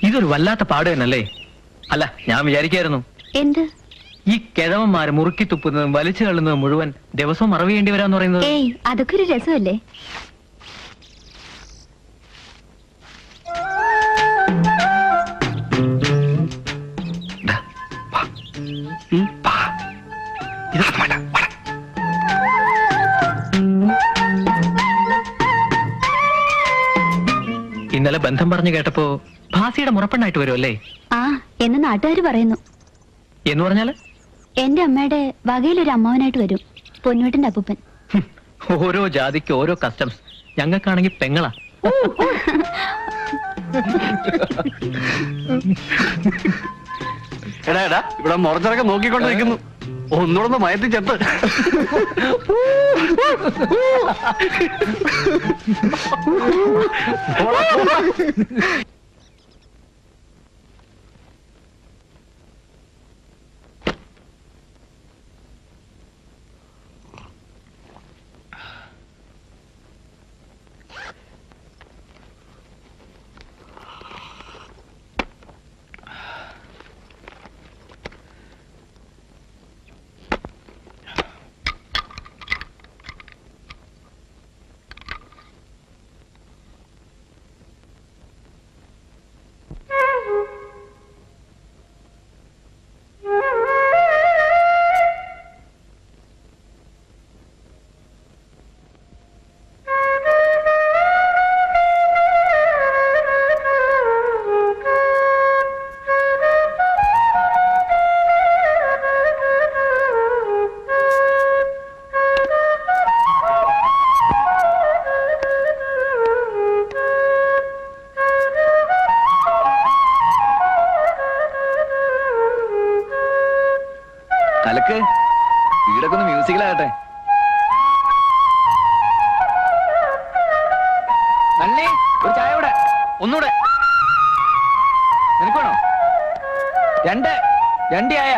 ഇതൊരു വല്ലാത്ത പാട് തന്നെയല്ലേ? അല്ല, ഞാൻ വിചാരിക്കായിരുന്നു
എന്ത്
ഈ കിഴവന്മാര് മുറുക്കി തുപ്പുന്നതും വലിച്ചു തള്ളുന്നതും മുഴുവൻ ദിവസവും മറവ് ചെയ്യേണ്ടി വരാന്ന് പറയുന്നത്.
ഏയ്, അതൊക്കെ ഒരു രസമല്ലേ?
ഇന്നലെ ബന്ധം പറഞ്ഞു കേട്ടപ്പോ ഭാസിയുടെ മുറപ്പെണ്ണായിട്ട് വരുമല്ലേ?
ആ എന്ന് നാട്ടുകാർ പറയുന്നു.
എന്ന് പറഞ്ഞാല്
എന്റെ അമ്മയുടെ വകയിലൊരു അമ്മാവനായിട്ട് വരും, പൊന്നുവേട്ടന്റെ അപ്പൂപ്പൻ.
ഓരോ ജാതിക്ക് ഓരോ കസ്റ്റംസ്. ഞങ്ങൾക്കാണെങ്കിൽ പെങ്ങളാ.
എടാ എടാ, ഇവിടെ മുറച്ചിറക്കം നോക്കിക്കൊണ്ട് നിൽക്കുന്നു. ഒന്നുകൂടെ മയത്തി ചെത്ത്.
കലക്ക് വീടൊക്കെ ഒന്ന് മ്യൂസിക്കിലാകട്ടെ. നന്ദി, ഒരു ചായ കൂടെ, ഒന്നുകൂടെ. നിനക്ക് വേണോ? രണ്ട് ചായ.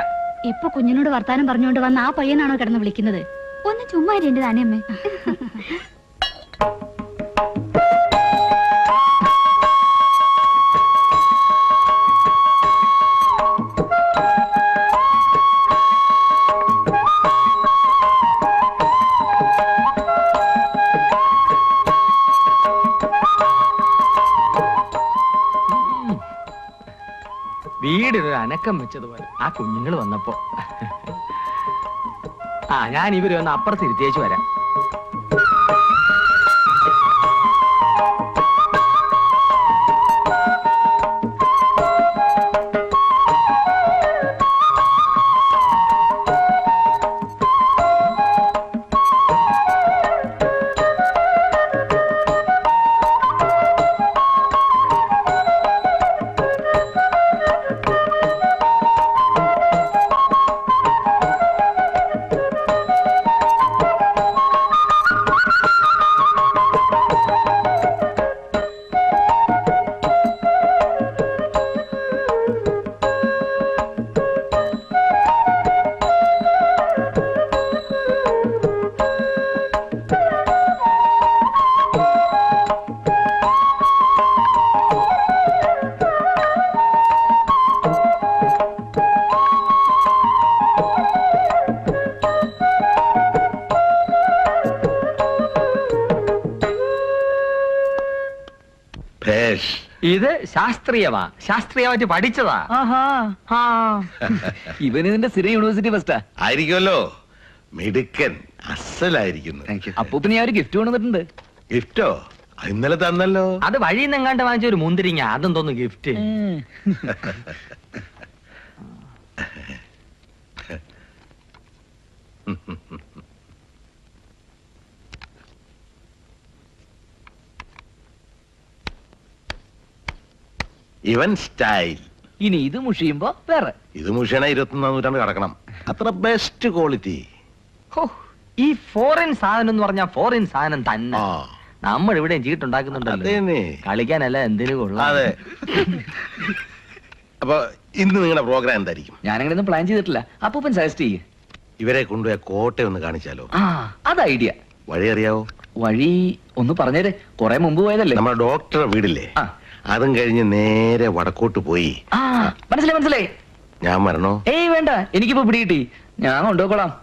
ഇപ്പൊ കുഞ്ഞിനോട് വർത്താനം പറഞ്ഞുകൊണ്ട് വന്ന ആ പയ്യനാണോ കിടന്ന് വിളിക്കുന്നത്? ഒന്ന് ചുമ്മാ എന്റെ താനമ്മേ.
വീടിനൊരു അനക്കം വെച്ചതുപോലെ ആ കുഞ്ഞുങ്ങൾ വന്നപ്പോ. ഞാൻ ഇവര് വന്ന് അപ്പുറത്ത് ഇരുത്തിയേച്ചു വരാം. ഇത് ശാസ്ത്രീയമായിട്ട് പഠിച്ചതാ.
ഇവൻ ഇതിന്റെ സ്ഥിരം യൂണിവേഴ്സിറ്റി ഫസ്റ്റാ
ആയിരിക്കുമല്ലോ. മിടുക്കൻ, അസലായിരിക്കുന്നു.
അപ്പൂപ്പിന് ഞാൻ ഒരു ഗിഫ്റ്റ് കൊണ്ടുവന്നിട്ടുണ്ട്.
ഗിഫ്റ്റോ? ഇന്നലെ തന്നല്ലോ.
അത് വഴിയിൽ നിന്ന് എങ്ങാണ്ട് വാങ്ങിച്ച ഒരു മുന്തിരിങ്ങ. അതും തോന്നുന്നു ഗിഫ്റ്റ്.
ഇവൻ സ്റ്റൈൽ.
ഇനി ഇത് മുഷിയുമ്പോ വേറെ.
ഇത് മുഷിയണ 21ാം നൂറ്റാണ്ട് കിടക്കണം. അത്ര ബെസ്റ്റ് ക്വാളിറ്റി.
ഈ ഫോറിൻ സാധനം എന്ന് പറഞ്ഞാൽ ഫോറിൻ സാധനം തന്നെ. നമ്മൾ ഇവിടെയും ചീട്ടുണ്ടാക്കുന്നുണ്ടല്ലോ. കളിക്കാനല്ല എന്തിനു കൊള്ളാം.
അതെ. അപ്പൊ ഇന്ന് നിങ്ങളുടെ പ്രോഗ്രാം എന്തായിരിക്കും?
ഞാനങ്ങനെ പ്ലാൻ ചെയ്തിട്ടില്ല. അപ്പൂപ്പൻ സജസ്റ്റ് ചെയ്യേ.
ഇവരെ കൊണ്ടുപോയ കോട്ടയം ഒന്ന് കാണിച്ചാലോ?
അത് ഐഡിയ.
വഴി അറിയാവോ?
വഴി ഒന്ന് പറഞ്ഞേരെ. കുറെ മുമ്പ് പോയതല്ലേ.
നമ്മുടെ ഡോക്ടറെ വീടില്ലേ, അതും കഴിഞ്ഞ് നേരെ വടക്കോട്ട് പോയി.
മനസ്സിലായി.
ഞാൻ വരണോ?
ഏയ് വേണ്ട, എനിക്കിപ്പോ പിടികിട്ടി. ഞാൻ കൊണ്ടുപോയിക്കോളാം.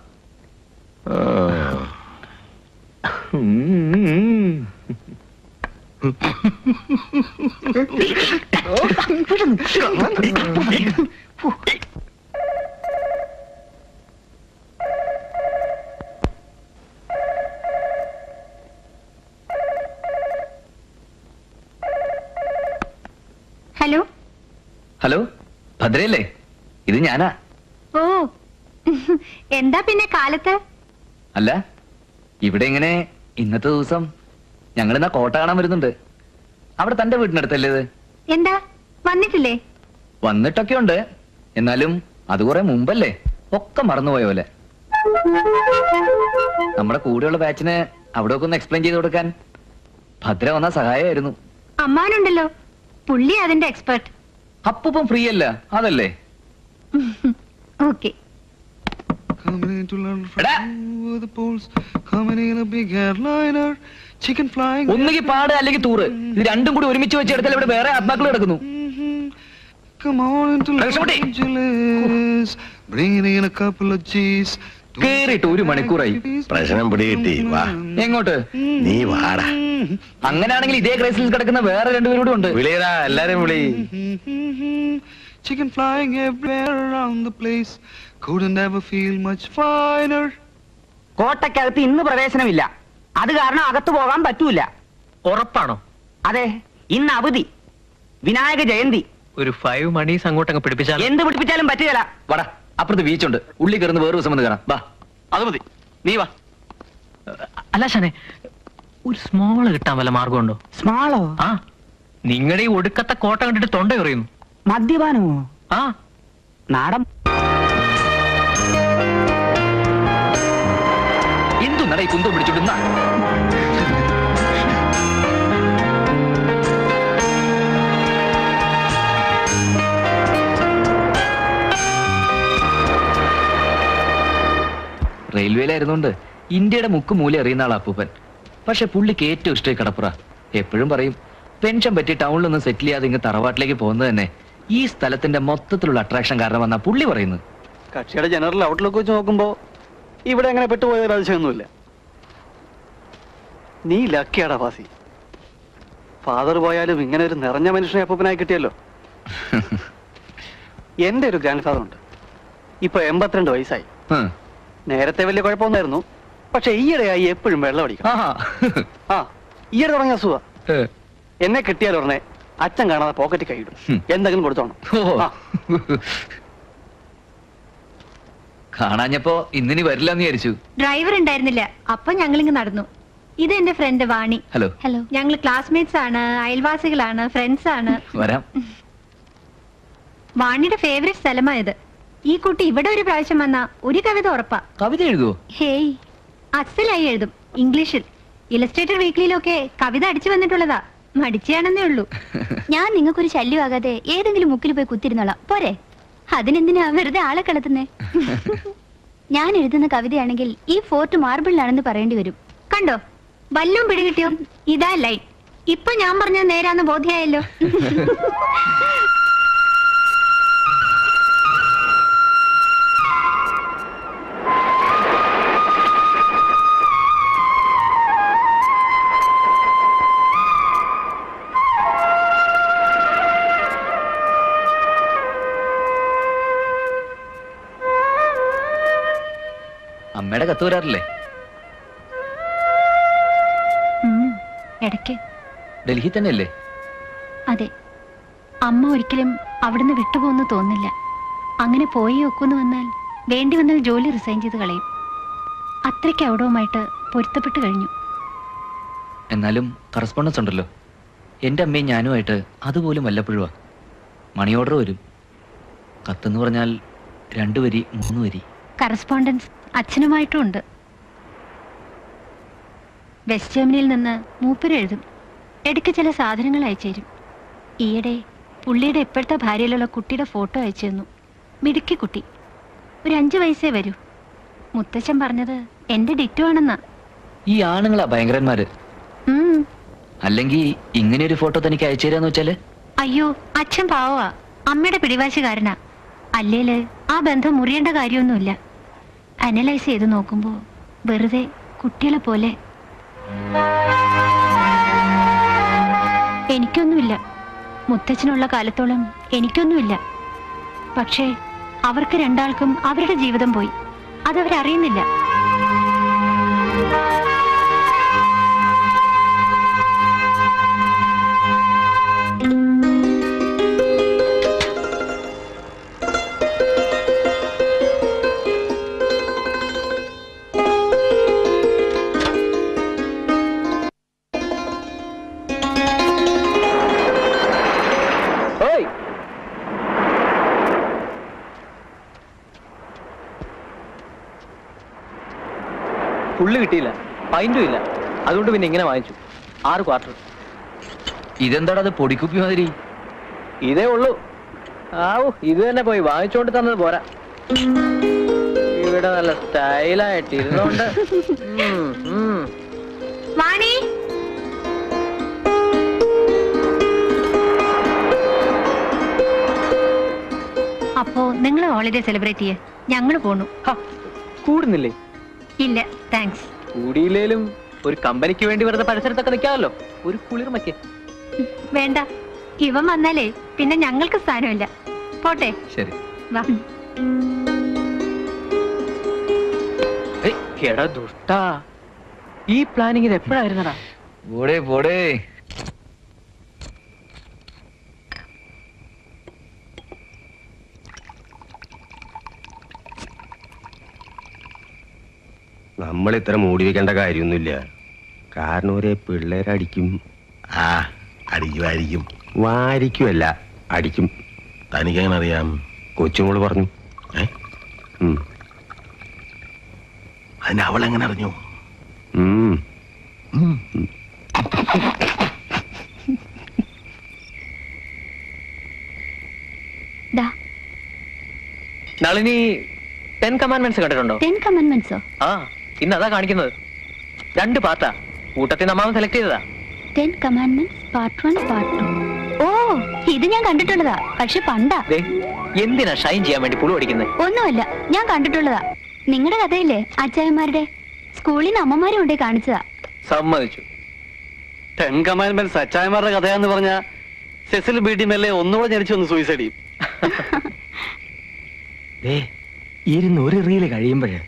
ഹലോ, ഭദ്രയല്ലേ? ഇത് ഞാനാ.
ഓ, എന്താ പിന്നെ കാലത്ത്?
അല്ല, ഇവിടെ ഇങ്ങനെ ഇന്നത്തെ ദിവസം ഞങ്ങൾ ഇന്നാ കോട്ട കാണാൻ വരുന്നുണ്ട്. അവിടെ തന്റെ വീട്ടിനടുത്തല്ലേ ഇത്?
എന്താ വന്നിട്ടില്ലേ?
വന്നിട്ടൊക്കെ ഉണ്ട്, എന്നാലും അത് കുറെ മുമ്പല്ലേ, ഒക്കെ മറന്നുപോയ പോലെ. നമ്മുടെ കൂടെയുള്ള ബാച്ചിന് അവിടെ ഒക്കെ ഒന്ന് എക്സ്പ്ലെയിൻ ചെയ്ത് കൊടുക്കാൻ ഭദ്ര വന്ന സഹായമായിരുന്നു.
അമ്മാനുണ്ടല്ലോ, പുള്ളി അതിന്റെ എക്സ്പെർട്ട്.
അപ്പൂപ്പം ഫ്രീ അല്ല, അതല്ലേ?
ഓക്കെ.
ഒന്നുകിൽ പാട് അല്ലെങ്കിൽ തൂറ്, ഇത് രണ്ടും കൂടി ഒരുമിച്ച് വെച്ചെടുത്താൽ ഇവിടെ വേറെ ആത്മാക്കൾ കിടക്കുന്നു. കേറിയിട്ട് 1 മണിക്കൂറായി.
പ്രശ്നം പിടികിട്ടി. വാ,
എങ്ങോട്ട്?
നീ വാടാ.
അങ്ങനെയാണെങ്കിൽ ഇതേ ക്രൈസിൽ കിടക്കുന്ന വേറെ 2 പേരും കൂടെ ഉണ്ട്.
വിളിയടാ, എല്ലാരും വിളി.
Chicken flying everywhere around the place. Couldn't ever feel much finer.
കോട്ടയ്ക്കകത്ത് ഇന്ന് പ്രവേശനമില്ല, അത് കാരണം അകത്ത് പോകാൻ പറ്റൂല.
ഉറപ്പാണോ?
അതെ, ഇന്ന് അവധി, വിനായക ജയന്തി.
ഒരു 5 മണി അങ്ങോട്ടങ്ങ് പിടിപ്പിച്ചാൽ
എന്ത് പിടിപ്പിച്ചാലും പറ്റുകയില്ല.
വാടാ, അപ്പുറത്ത് ബീച്ചുണ്ട്, ഉള്ളി കയറുന്ന വേറെ ദിവസം വന്ന് കാണാം. വാ.
അത് മതി, നീ വാ. അല്ല ശനെ, ഒരു സ്മോള് കിട്ടാൻ വല്ല മാർഗമുണ്ടോ?
സ്മാളോ?
ആ, നിങ്ങളുടെ ഈ ഒടുക്കത്തെ കോട്ട കണ്ടിട്ട് തൊണ്ട പറയുന്നു.
മദ്യപാനമോ?
ആ,
നാടൻ.
എന്തു നട ഈ കുന്തം പിടിച്ചോണ്ടുന്ന? റെയിൽവേയിലായിരുന്നോണ്ട് ഇന്ത്യയുടെ മുക്ക് മൂല അറിയുന്ന ആളാ അപ്പൂപ്പൻ. പക്ഷെ പുള്ളിക്ക് ഏറ്റവും ഇഷ്ടമായി കടപ്പുറ. എപ്പോഴും പറയും, പെൻഷൻ പറ്റി ടൗണിലൊന്നും സെറ്റിൽ ചെയ്യാതെ ഇങ്ങ് തറവാട്ടിലേക്ക് പോകുന്നത് തന്നെ ഈ സ്ഥലത്തിന്റെ മൊത്തത്തിലുള്ള അട്രാക്ഷൻ കാരണമെന്നാ പുള്ളി പറയുന്നത്.
കക്ഷിയുടെ ജനറൽ ഔട്ട്ലുക്ക് വെച്ച് നോക്കുമ്പോ ഇവിടെ അങ്ങനെ പെട്ടുപോയ അതിശയൊന്നുമില്ല. നീ ലക്കിയാടാ ഫാസി. ഫാദർ പോയാലും ഇങ്ങനെ ഒരു നിറഞ്ഞ മനുഷ്യനെ അപ്പൂപ്പനായി കിട്ടിയല്ലോ. എന്റെ ഒരു ഗ്രാൻഡ് ഫാദർ ഉണ്ട്, ഇപ്പൊ 82 വയസ്സായി. നേരത്തെ വലിയ കുഴപ്പമൊന്നായിരുന്നു, പക്ഷെ ഈയിടെയായി എപ്പോഴും വെള്ളം അടിക്കണം. ആ, ഈയിടെ തുടങ്ങിയ അസുഖ. എന്നെ കിട്ടിയാൽ ഉടനെ അച്ഛൻ കാണാതെ പോക്കറ്റ് കൈയിടും, എന്തെങ്കിലും കൊടുത്തോണം.
കാണാഞ്ഞപ്പോ ഇന്നിനി വരില്ലെന്ന് വിചാരിച്ചു.
ഡ്രൈവർ ഉണ്ടായിരുന്നില്ല, അപ്പൊ ഞങ്ങളിങ്ങ് നടന്നു. ഇത് എന്റെ ഫ്രണ്ട് വാണി.
ഹലോ.
ഹലോ. ഞങ്ങൾ ക്ലാസ്മേറ്റ്സ് ആണ്, അയൽവാസികളാണ്, ഫ്രണ്ട്സ് ആണ്.
വരാം.
വാണിയുടെ ഫേവറേറ്റ് സ്ഥലമായത്. ഈ കുട്ടി ഇവിടെ ഒരു പ്രാവശ്യം വന്ന ഒരു കവിത ഉറപ്പാ.
കവിത എഴുതുവോ?
ഹേയ്, അസലായി എഴുതും, ഇംഗ്ലീഷിൽ. ഇലസ്ട്രേറ്റഡ് വീക്ക്ലിയിലൊക്കെ കവിത അടിച്ചു വന്നിട്ടുള്ളതാ. മടിച്ചാണെന്നേ ഉള്ളൂ.
ഞാൻ നിങ്ങൾക്കൊരു ശല്യമാകാതെ ഏതെങ്കിലും മുക്കിൽ പോയി കുത്തിരുന്നോളാം, പോരെ? അതിനെന്തിനാ വെറുതെ ആളെ കളത്തുന്നേ? ഞാൻ എഴുതുന്ന കവിതയാണെങ്കിൽ ഈ ഫോർട്ട് മാർബിളിലാണെന്ന് പറയേണ്ടി വരും.
കണ്ടോ, വല്ലും പിടികിട്ടിയോ? ഇതാ ലൈൻ. ഇപ്പൊ ഞാൻ പറഞ്ഞത് നേരാന്ന് ബോധ്യായല്ലോ.
അമ്മയുടെ കത്ത് വരാറില്ലേ?
ഇടയ്ക്ക്.
ഡൽഹി തന്നെയല്ലേ?
അതെ. അമ്മ ഒരിക്കലും അവിടുന്ന് വിട്ടുപോകുന്നു തോന്നില്ല. അങ്ങനെ പോയി ഒക്കുന്നു വന്നാൽ വേണ്ടി വന്നാൽ ജോലി റിസൈൻ ചെയ്ത് കളയും. അത്രയ്ക്ക് അവിടവുമായിട്ട് പൊരുത്തപ്പെട്ട് കഴിഞ്ഞു.
എന്നാലും കറസ്പോണ്ടൻസ് ഉണ്ടല്ലോ. എൻ്റെ അമ്മയും ഞാനുമായിട്ട് അതുപോലും വല്ലപ്പോഴുവാ. മണി ഓർഡർ വരും. കത്തെന്ന് പറഞ്ഞാൽ 2 വരി 3 വരി.
കറസ്പോണ്ടൻസ് അച്ഛനുമായിട്ടും ഉണ്ട്. വെസ്റ്റ് ജർമ്മനിയിൽ നിന്ന് മൂപ്പര് എഴുതും. ഇടയ്ക്ക് ചില സാധനങ്ങൾ അയച്ചു തരും. ഈയിടെ പുള്ളിയുടെ ഇപ്പോഴത്തെ ഭാര്യയിലുള്ള കുട്ടിയുടെ ഫോട്ടോ അയച്ചു തന്നു. മിടുക്കി കുട്ടി, ഒരു 5 വയസ്സേ വരൂ. മുത്തച്ഛൻ പറഞ്ഞത് എന്റെ ഡിറ്റോ ആണെന്നാ.
ഈ ആണുങ്ങളാ ഭയങ്കരന്മാര്. അല്ലെങ്കിൽ ഇങ്ങനെ ഒരു ഫോട്ടോ തനിക്ക് അയച്ചു തരാന്ന് വെച്ചാല്?
അയ്യോ, അച്ഛൻ പാവാ, അമ്മയുടെ പിടിവാശിക്കാരനാ. അല്ലേല് ആ ബന്ധം മുറിയേണ്ട കാര്യമൊന്നുമില്ല. അനലൈസ് ചെയ്ത് നോക്കുമ്പോ വെറുതെ കുട്ടികളെ പോലെ. എനിക്കൊന്നുമില്ല, മുത്തച്ഛനുള്ള കാലത്തോളം എനിക്കൊന്നുമില്ല. പക്ഷേ അവർക്ക് രണ്ടാൾക്കും അവരുടെ ജീവിതം പോയി, അതവരറിയുന്നില്ല.
ഫുള്ള് കിട്ടിയില്ല, പൈന്റും ഇല്ല. അതുകൊണ്ട് പിന്നെ ഇങ്ങനെ വാങ്ങിച്ചു. 6 ക്വാർട്ടർ.
ഇതെന്താടാ അത് പൊടിക്കുപ്പി മാതിരി?
ഇതേ ഉള്ളൂ. ആവൂ, ഇത് തന്നെ പോയി വാങ്ങിച്ചോണ്ട് തന്നത് പോരാ. ഇവിടെ നല്ല സ്റ്റൈലായിട്ട് ഇരുന്നോണ്ട്.
വാണി, അപ്പോ നിങ്ങൾ ഹോളിഡേ സെലിബ്രേറ്റ് ചെയ്യേ, ഞങ്ങൾ പോണു.
കൂടുന്നില്ലേ?
ഇല്ല, താങ്ക്സ്.
കൂടിയില്ലേലും ഒരു കമ്പനിക്ക് വേണ്ടി വെറുതെ പരിസരത്തൊക്കെ നിൽക്കാമല്ലോ, ഒരു കുളിർമയ്ക്ക്.
വേണ്ട, ഇവൻ വന്നാലേ പിന്നെ ഞങ്ങൾക്ക് സ്ഥാനമില്ല. പോട്ടെ.
ശരി.
വാ.
എടാ ദുഷ്ടാ, ഈ പ്ലാനിങ് ഇത് എപ്പോഴായിരുന്നടാ?
പോടേ പോടേ.
നമ്മൾ ഇത്ര മൂടി വെക്കേണ്ട കാര്യമൊന്നുമില്ല. കാരണം ഒരേ പിള്ളേരടിക്കും.
ആ, അടിക്കുമായിരിക്കും.
വാരിക്കുമല്ല, അടിക്കും.
തനിക്കെങ്ങനെ അറിയാം?
കൊച്ചുമോള് പറഞ്ഞു.
അതിന് അവളെങ്ങനെ അറിഞ്ഞു?
നളിനി 10 കമാൻഡ്മെന്റ്സ് കണ്ടിട്ടുണ്ടോ?
10 കമാൻഡ്മെന്റ്സോ?
ആ, ഇന്ന് അതാ കാണിക്കുന്നത്. 2 പാർട്ടാ. കൂട്ടത്തിൽ നമ്മാവൻ സെലക്ട് ചെയ്തതാ.
10 കമാൻഡ്മെന്റ്സ് പാർട്ട് 1 പാർട്ട് 2. ഓ, ഇത് ഞാൻ കണ്ടിട്ടുള്ളതാ, പക്ഷെ പണ്ടാ.
എന്തിനാ ഷൈൻ ചെയ്യാൻ വേണ്ടി പുളു അടിക്കുന്നത്?
ഒന്നുമല്ല, ഞാൻ കണ്ടിട്ടുള്ളതാ. നിങ്ങളുടെ കഥയില്ലേ അച്ചായന്മാരുടെ? സ്കൂളിൽ നിന്ന് അമ്മമാരും കൊണ്ടേ കാണിച്ചതാ.
സമ്മതിച്ചു.
10 കമാൻഡ്മെന്റ്സ് അച്ചായന്മാരുടെ കഥയാന്ന് പറഞ്ഞ സെസിൽ ബീഡി മെല്ലെ ഒന്നുകൂടെ ജനിച്ചു വന്ന് സൂയിസൈഡ് ചെയ്യും.
ഇരുന്ന് ഒരു റീല് കഴിയുമ്പോഴേ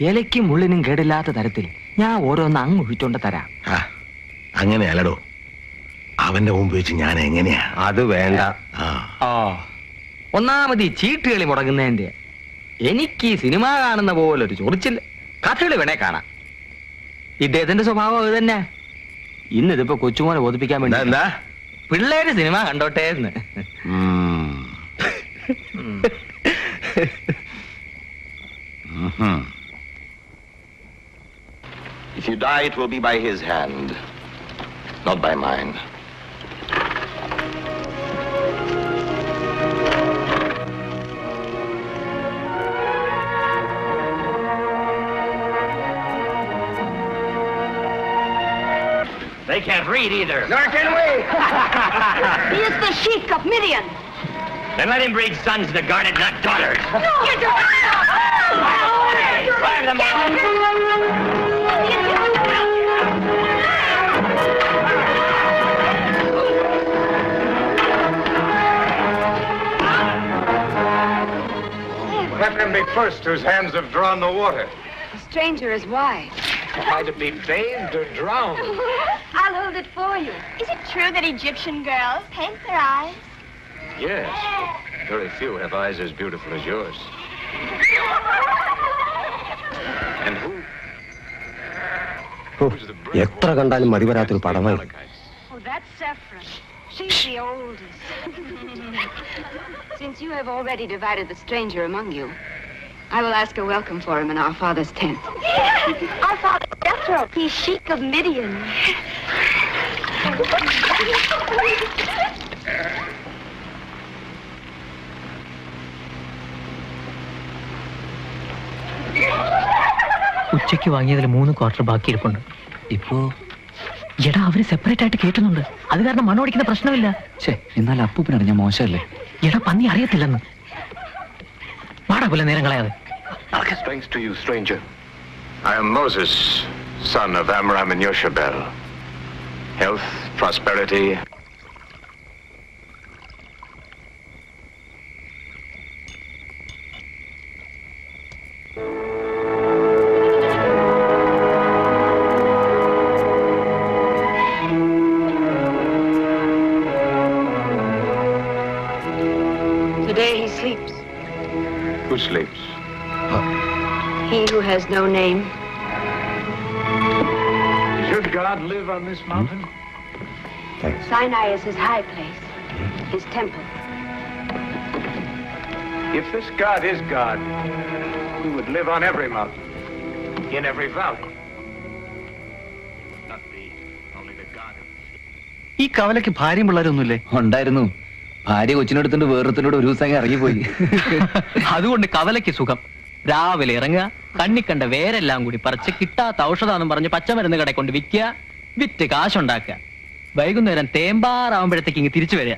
ഇലയ്ക്കും മുള്ളിനും കേടില്ലാത്ത തരത്തിൽ ഞാൻ ഓരോന്ന് അങ്ങ് ഒഴിച്ചോണ്ട് തരാം.
അങ്ങനെ അല്ലടോ, അവന്റെ മുമ്പ് വെച്ച് ഞാൻ എങ്ങനെയാ?
അത് വേണ്ട.
ഒന്നാമത് ഈ ചീട്ടുകളി മുടങ്ങുന്നതിന്റെ എനിക്ക് ഈ സിനിമ കാണുന്ന പോലൊരു ചൊറിച്ചില്ല. കഥകളി വേണേ കാണാം. ഇദ്ദേഹത്തിന്റെ സ്വഭാവം അത് തന്നെ. ഇന്നിതിപ്പോ കൊച്ചുമോനെ ബോധിപ്പിക്കാൻ വേണ്ടി
എന്താ
പിള്ളേര് സിനിമ കണ്ടോട്ടെ എന്ന്.
If you die, it will be by his hand, not by mine.
They can't read either.
Nor can we. He is the Sheik of Midian.
Then let him breed sons to guard it, not daughters.
No! Get your hands up!
Drive them out!
Let them be first whose hands have drawn the water.
The stranger is wise.
Either be bathed or drowned.
I'll hold it for you.
Is it true that Egyptian girls paint their eyes?
Yes. Very few have eyes as beautiful as yours. And who?
എത്ര കണ്ടാലും മതി വരാത്തൊരു പടമായി.
Oh, that's Saffron. She's the oldest. Since you have already divided the stranger among you, I will ask a welcome for him in our father's tent.
Our father Jethro, he's Sheik of Midian.
ഉച്ചയ്ക്ക് വാങ്ങിയതിൽ 3 quarter ബാക്കി ഇരിപ്പുണ്ട്. ഇപ്പോ എടാ, അവര് separate ആയിട്ട് കേട്ടുന്നുണ്ട്. അത് കാരണം മണോടിക്കുന്ന പ്രശ്നമില്ല.
എന്നാൽ അപ്പൂപ്പനറിഞ്ഞ മോശമല്ലേ?
എടാ, പന്നി അറിയത്തില്ലെന്ന്. പാടാ പോലെ നേരം കളയാതെ.
Thanks to you, stranger. I am Moses, son of Amram and Yoshabel. Health, prosperity.
Today he sleeps.
Who sleeps?
He who has no name.
Should God live on this mountain?
Sinai is his high place, his temple.
If this God is God, he would live on every mountain, in every valley.
ഈ കവലയ്ക്ക് ഭാര്യയും പിള്ളേരൊന്നുമില്ലേ?
ഉണ്ടായിരുന്നു. ഭാര്യ കൊച്ചിനെടുത്തോണ്ട് വേറൊരുത്തനോട് ഒരു ദിവസം ഇറങ്ങിപ്പോയി.
അതുകൊണ്ട് കവലയ്ക്ക് സുഖം. രാവിലെ ഇറങ്ങുക, കണ്ണിക്കണ്ട വേരെല്ലാം കൂടി പറിച്ച് കിട്ടാത്ത ഔഷധാന്നും പറഞ്ഞ് പച്ചമരുന്ന് കടയിൽ കൊണ്ട് വിൽക്കുക, വിറ്റ് കാശുണ്ടാക്കുക. വൈകുന്നേരം തേമ്പാറാവുമ്പോഴത്തേക്ക് ഇങ്ങ് തിരിച്ചു വരിക.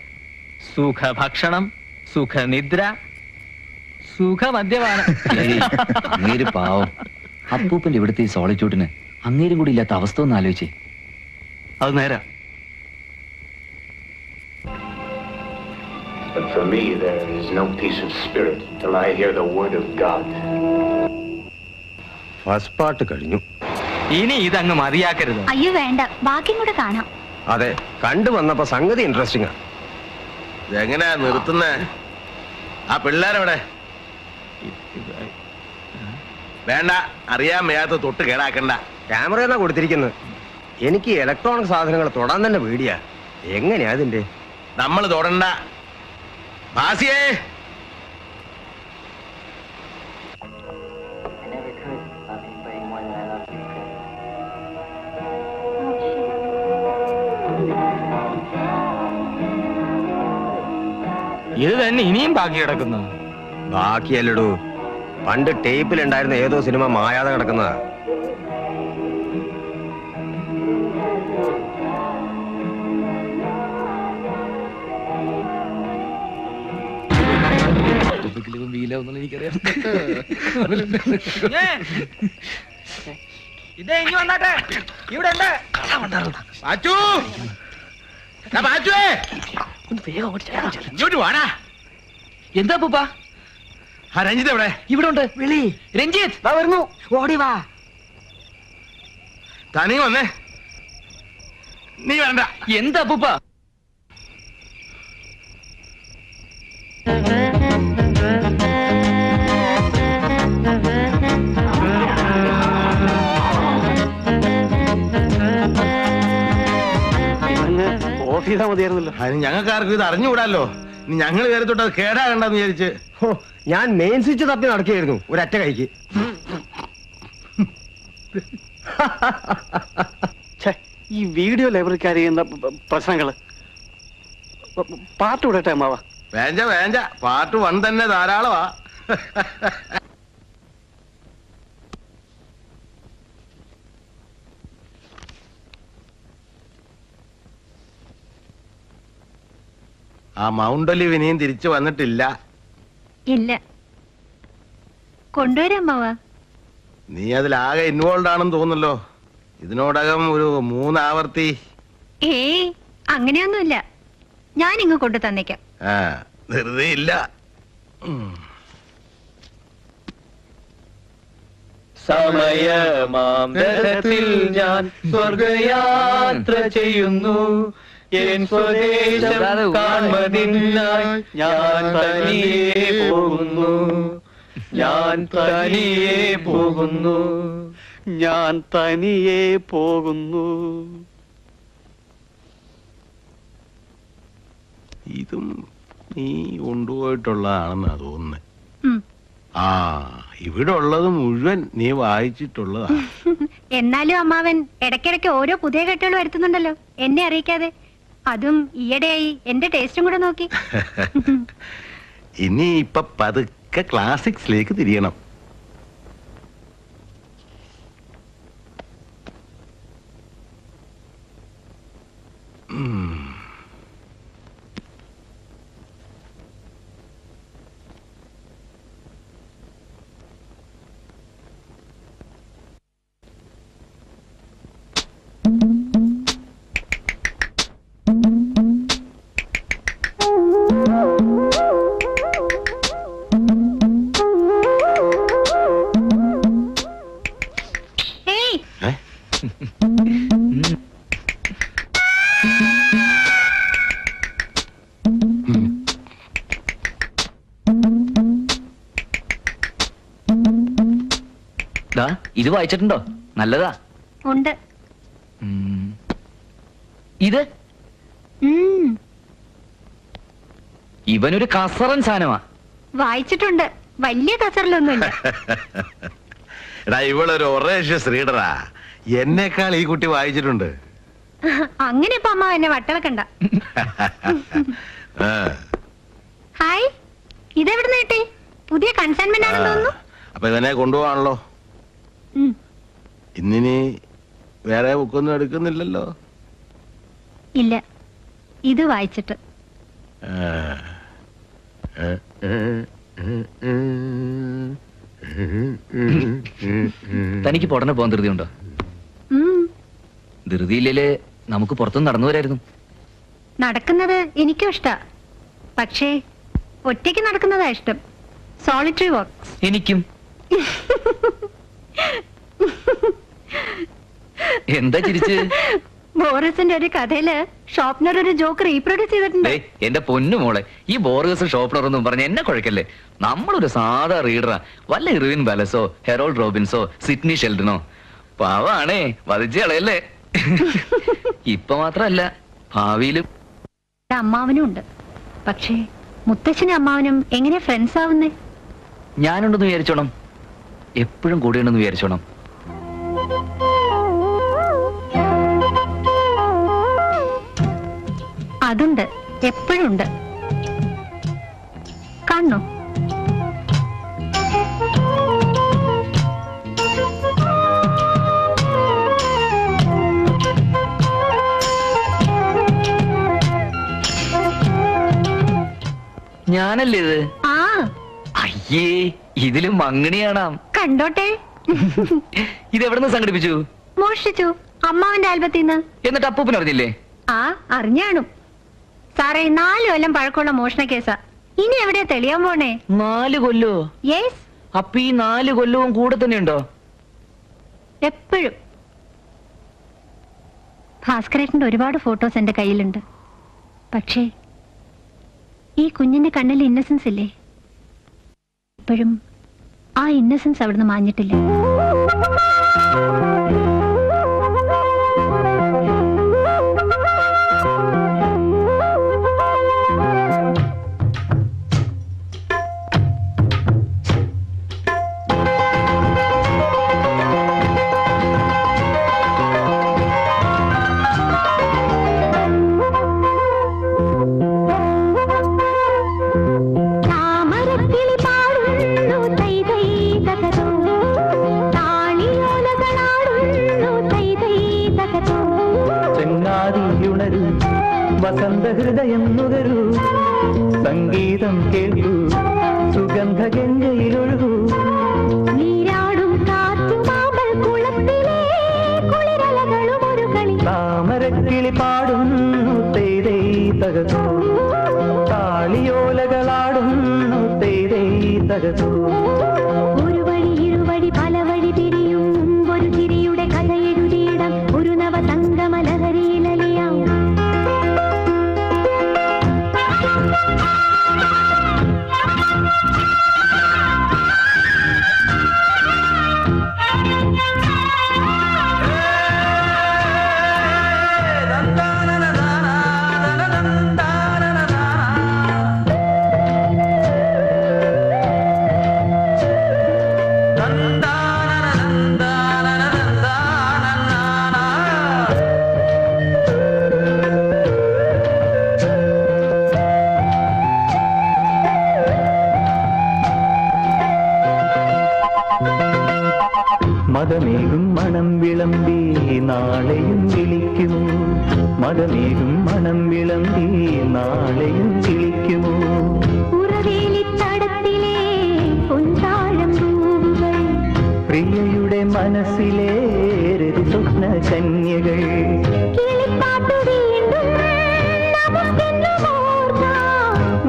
സുഖഭക്ഷണം, സുഖനിദ്ര, സുഖമദ്യപാനം.
അങ്ങേര് പാവം. അപ്പൂപ്പന്റെ ഇവിടുത്തെ ഈ സോളിറ്റ്യൂഡിന് അങ്ങേരും കൂടി ഇല്ലാത്ത അവസ്ഥ ഒന്ന് ആലോചിച്ചേ.
അത് നേരാ.
But for me, there is no peace of spirit till I hear the word of God.
First part കഴിഞ്ഞു.
ഇനി ഇതങ്ങ് മതിയാക്കരുത്.
അയ്യോ വേണ്ട, ബാക്കിയും കൂടെ കാണാം.
അതെ, കണ്ടു വന്നപ്പോ സംഗതി ഇൻട്രസ്റ്റിംഗ് ആണ്.
എങ്ങനെയാ നിർത്തുന്നേ? ആ പിള്ളേരെവിടെ? വേണ്ട, അറിയാൻ വയ്യാത്ത തൊട്ട് കേടാക്കണ്ട.
ക്യാമറ കൊടുത്തിരിക്കുന്നത്. എനിക്ക് ഇലക്ട്രോണിക് സാധനങ്ങൾ തൊടാൻ തന്നെ പേടിയാ. എങ്ങനെയാ അതിന്റെ?
നമ്മൾ തൊടണ്ട. ഭാസിയേ,
ഇത് തന്നെ ഇനിയും ബാക്കി കിടക്കുന്നു.
ബാക്കിയല്ലടൂ, പണ്ട് ടേപ്പിലുണ്ടായിരുന്ന ഏതോ സിനിമ മായാതെ കിടക്കുന്നതാ.
ഇതേ ഇനി വന്നാട്ടെ, ഇവിടെ ഉണ്ട്.
എന്താ പൂപ്പാ?
രഞ്ജിത്ത് എവിടെ?
ഇവിടെ ഉണ്ട്. വിളി രഞ്ജിത്ത്
വരുന്നു.
ഓടിവാ.
തനി വന്നേ. നീ വേണ്ട.
എന്താ പൂപ്പാ?
ഓഫ് ചെയ്താൽ മതിയായിരുന്നല്ലോ.
അതിന് ഞങ്ങൾക്കാർക്കും ഇത് അറിഞ്ഞുകൂടാലോ. ഞങ്ങൾ കയറി തൊട്ട് അത് കേടാകണ്ടെന്ന് വിചാരിച്ച്.
ഞാൻ മെയിൻ സ്വിച്ച് തപ്പി നടക്കുകയായിരുന്നു ഒരൊറ്റ കൈക്ക്.
ഈ വീഡിയോ ലൈബ്രറിക്കാർ ചെയ്യുന്ന പ്രശ്നങ്ങള് പാർട്ട് വിടട്ടെ അമ്മാവ?
വേണ്ട വേണ്ട, പാർട്ട് 1 തന്നെ ധാരാളമാ. ആ മൗണ്ട് ഒലിവ് ഇനിയും തിരിച്ചു വന്നിട്ടില്ല.
ഇല്ല, കൊണ്ടുവരാമാവാ.
നീ അതിലാകെ ഇൻവോൾവ് ആണെന്ന് തോന്നുന്നല്ലോ. ഇതിനോടകം ഒരു 3 ആവർത്തി.
ഏയ് അങ്ങനെയൊന്നുമില്ല, ഞാൻ ഇങ്ങ് കൊണ്ടു തന്നേക്കാം.
വെറുതെ ഇല്ല.
സമയമാംരഥത്തിൽ ഞാൻ സ്വർഗയാത്ര ചെയ്യുന്നു, എൻ സ്വദേശം കാൺമതിനായി ഞാൻ തനിയെ പോകുന്നു, ഞാൻ തനിയെ പോകുന്നു,
ഞാൻ തനിയെ പോകുന്നു.
ഇതും നീ കൊണ്ടുപോയിട്ടുള്ളതാണെന്നാ തോന്നുന്നത്. ആ, ഇവിടെ ഉള്ളത് മുഴുവൻ നീ വായിച്ചിട്ടുള്ളതാ.
എന്നാലും അമ്മാവൻ ഇടയ്ക്കിടയ്ക്ക് ഓരോ പുതിയ കെട്ടുകൾ വരുത്തുന്നുണ്ടല്ലോ, എന്നെ അറിയിക്കാതെ. അതും ഈയിടെയായി എന്റെ ടേസ്റ്റും കൂടെ നോക്കി.
ഇനി ഇപ്പൊ പതുക്കെ ക്ലാസിക്സിലേക്ക് തിരിയണം.
ഇത് വായിച്ചിട്ടുണ്ടോ? നല്ലതാ.
ഉണ്ട്.
ഇത് ഇവനൊരു കസറൻ സാധനമാ.
വായിച്ചിട്ടുണ്ട്, വലിയ കസറിലൊന്നുമില്ല.
എടാ, ഇവളൊരു ഒറേഷ്യസ് റീഡറാ. എന്നേക്കാൾ ഈ കുട്ടി വായിച്ചിട്ടുണ്ട്.
അങ്ങനെ ഇപ്പൊ അമ്മ എന്നെ വട്ടളക്കണ്ട. ഹായ്, ഇതെവിടുന്ന് കിട്ടി? പുതിയ കൺസൈൻമെന്റ് ആണെന്ന് തോന്നുന്നു.
അപ്പൊ ഇവനെ കൊണ്ടുപോവാണല്ലോ. ഇന്നിനി വേറെ ബുക്കൊന്നും എടുക്കുന്നില്ലല്ലോ?
ഇല്ല, ഇത് വായിച്ചിട്ട്.
തനിക്ക് പൊടനെ പോകാൻ ധൃതിയുണ്ടോ? ധൃതിയില്ലേ നമുക്ക് പുറത്തുനിന്ന് നടന്നു വരായിരുന്നു.
നടക്കുന്നത് എനിക്കും ഇഷ്ടാ, പക്ഷേ ഒറ്റയ്ക്ക് നടക്കുന്നതാ ഇഷ്ടം. Solitary walks.
എനിക്കും. എന്താ ചിരിച്ച്?
ബോറിസിന്റെ ഒരു കഥയില് ഷോപ്നർ ഒരു ജോക്ക് റീപ്രൊഡ്യൂസ് ചെയ്തിട്ടുണ്ട്.
എന്റെ പൊന്നു മോളെ, ഈ ബോറിസ് ഷോപ്നർ ഒന്നും പറഞ്ഞ എന്നെ കുഴക്കല്ലേ. നമ്മളൊരു സാധാ റീഡറാ. വല്ല ഇർവിൻ ബാലസോ ഹെറോൾഡ് റോബിൻസോ സിഡ്നി ഷെൽഡനോ. പാവാണേ, വധിച്ച് കളയല്ലേ. ഇപ്പൊ മാത്രല്ല, ഭാവിയിലും.
അമ്മാവനും ഉണ്ട്, പക്ഷേ മുത്തച്ഛനും അമ്മാവനും എങ്ങനെ ഫ്രണ്ട്സ് ആവുന്നേ?
ഞാനുണ്ടെന്ന് വിചാരിച്ചോണം, എപ്പോഴും കൂടെയുണ്ടെന്ന് വിചാരിച്ചോണം.
അതുണ്ട്, എപ്പോഴും ഉണ്ട്. കാണണോ?
ഞാനല്ലേ ഇത്?
ആ,
അയ്യേ, ഇതിലും മങ്ങിണി കാണാം.
കണ്ടോട്ടെ.
ഇതെവിടുന്ന് സംഘടിപ്പിച്ചു?
മോഷ്ടിച്ചു, അമ്മാവന്റെ ആൽബത്തിന്ന്.
എന്നിട്ട് അപ്പൂപ്പൻ അറിഞ്ഞില്ലേ?
ആ, അറിഞ്ഞാണു. സാറേ, 4 കൊല്ലം പഴക്കമുള്ള മോഷണ കേസാ. ഇനി എവിടെയാ തെളിയാൻ പോണേ?
4 കൊല്ലോ?
യെസ്.
അപ്പൊ ഈ 4 കൊല്ലവും കൂടെ തന്നെ ഉണ്ടോ?
എപ്പോഴും. ഭാസ്കരേട്ടന്റെ ഒരുപാട് ഫോട്ടോസ് എന്റെ കയ്യിലുണ്ട്. പക്ഷേ ഈ കുഞ്ഞിന്റെ കണ്ണിൽ ഇന്നസെൻസ് ഇല്ലേ? ഇപ്പോഴും ആ ഇന്നസെൻസ് അവിടുന്ന് മാഞ്ഞിട്ടില്ല.
വസന്തഹൃദയം നുകരൂ, സംഗീതം കേൾക്കൂ, സുഗന്ധ ഗംഗയിലൊഴുകൂ. നീരാടും കാറ്റുമാമ്പൽ കുളത്തിലെ കുളിരലകളും ഒരു കളി. താമരക്കിളി പാടുന്നു തേതേ തകതോ, താളിയോലകളാടുന്നു തേതേ തകതോ. ഒരു വഴി ഇരുവഴി പല വഴി തിരിയും ഒരു ചിരിയുടെ കഥ എഴുതിയിടം. ഒരു നവ സംഗമ ലഹരിയിലലിയാം. മതമേകും മണം വിളമ്പി നാളെയും വിളിക്കുമോ, മതമേകും മണം വിളമ്പി നാളെയും വിളിക്കുമോ. ഉറവേലിത്തടത്തിലെ പൊൻതാഴം പൂവുകൾ, പ്രിയയുടെ മനസ്സിലെ സ്വപ്ന കന്യകൾ.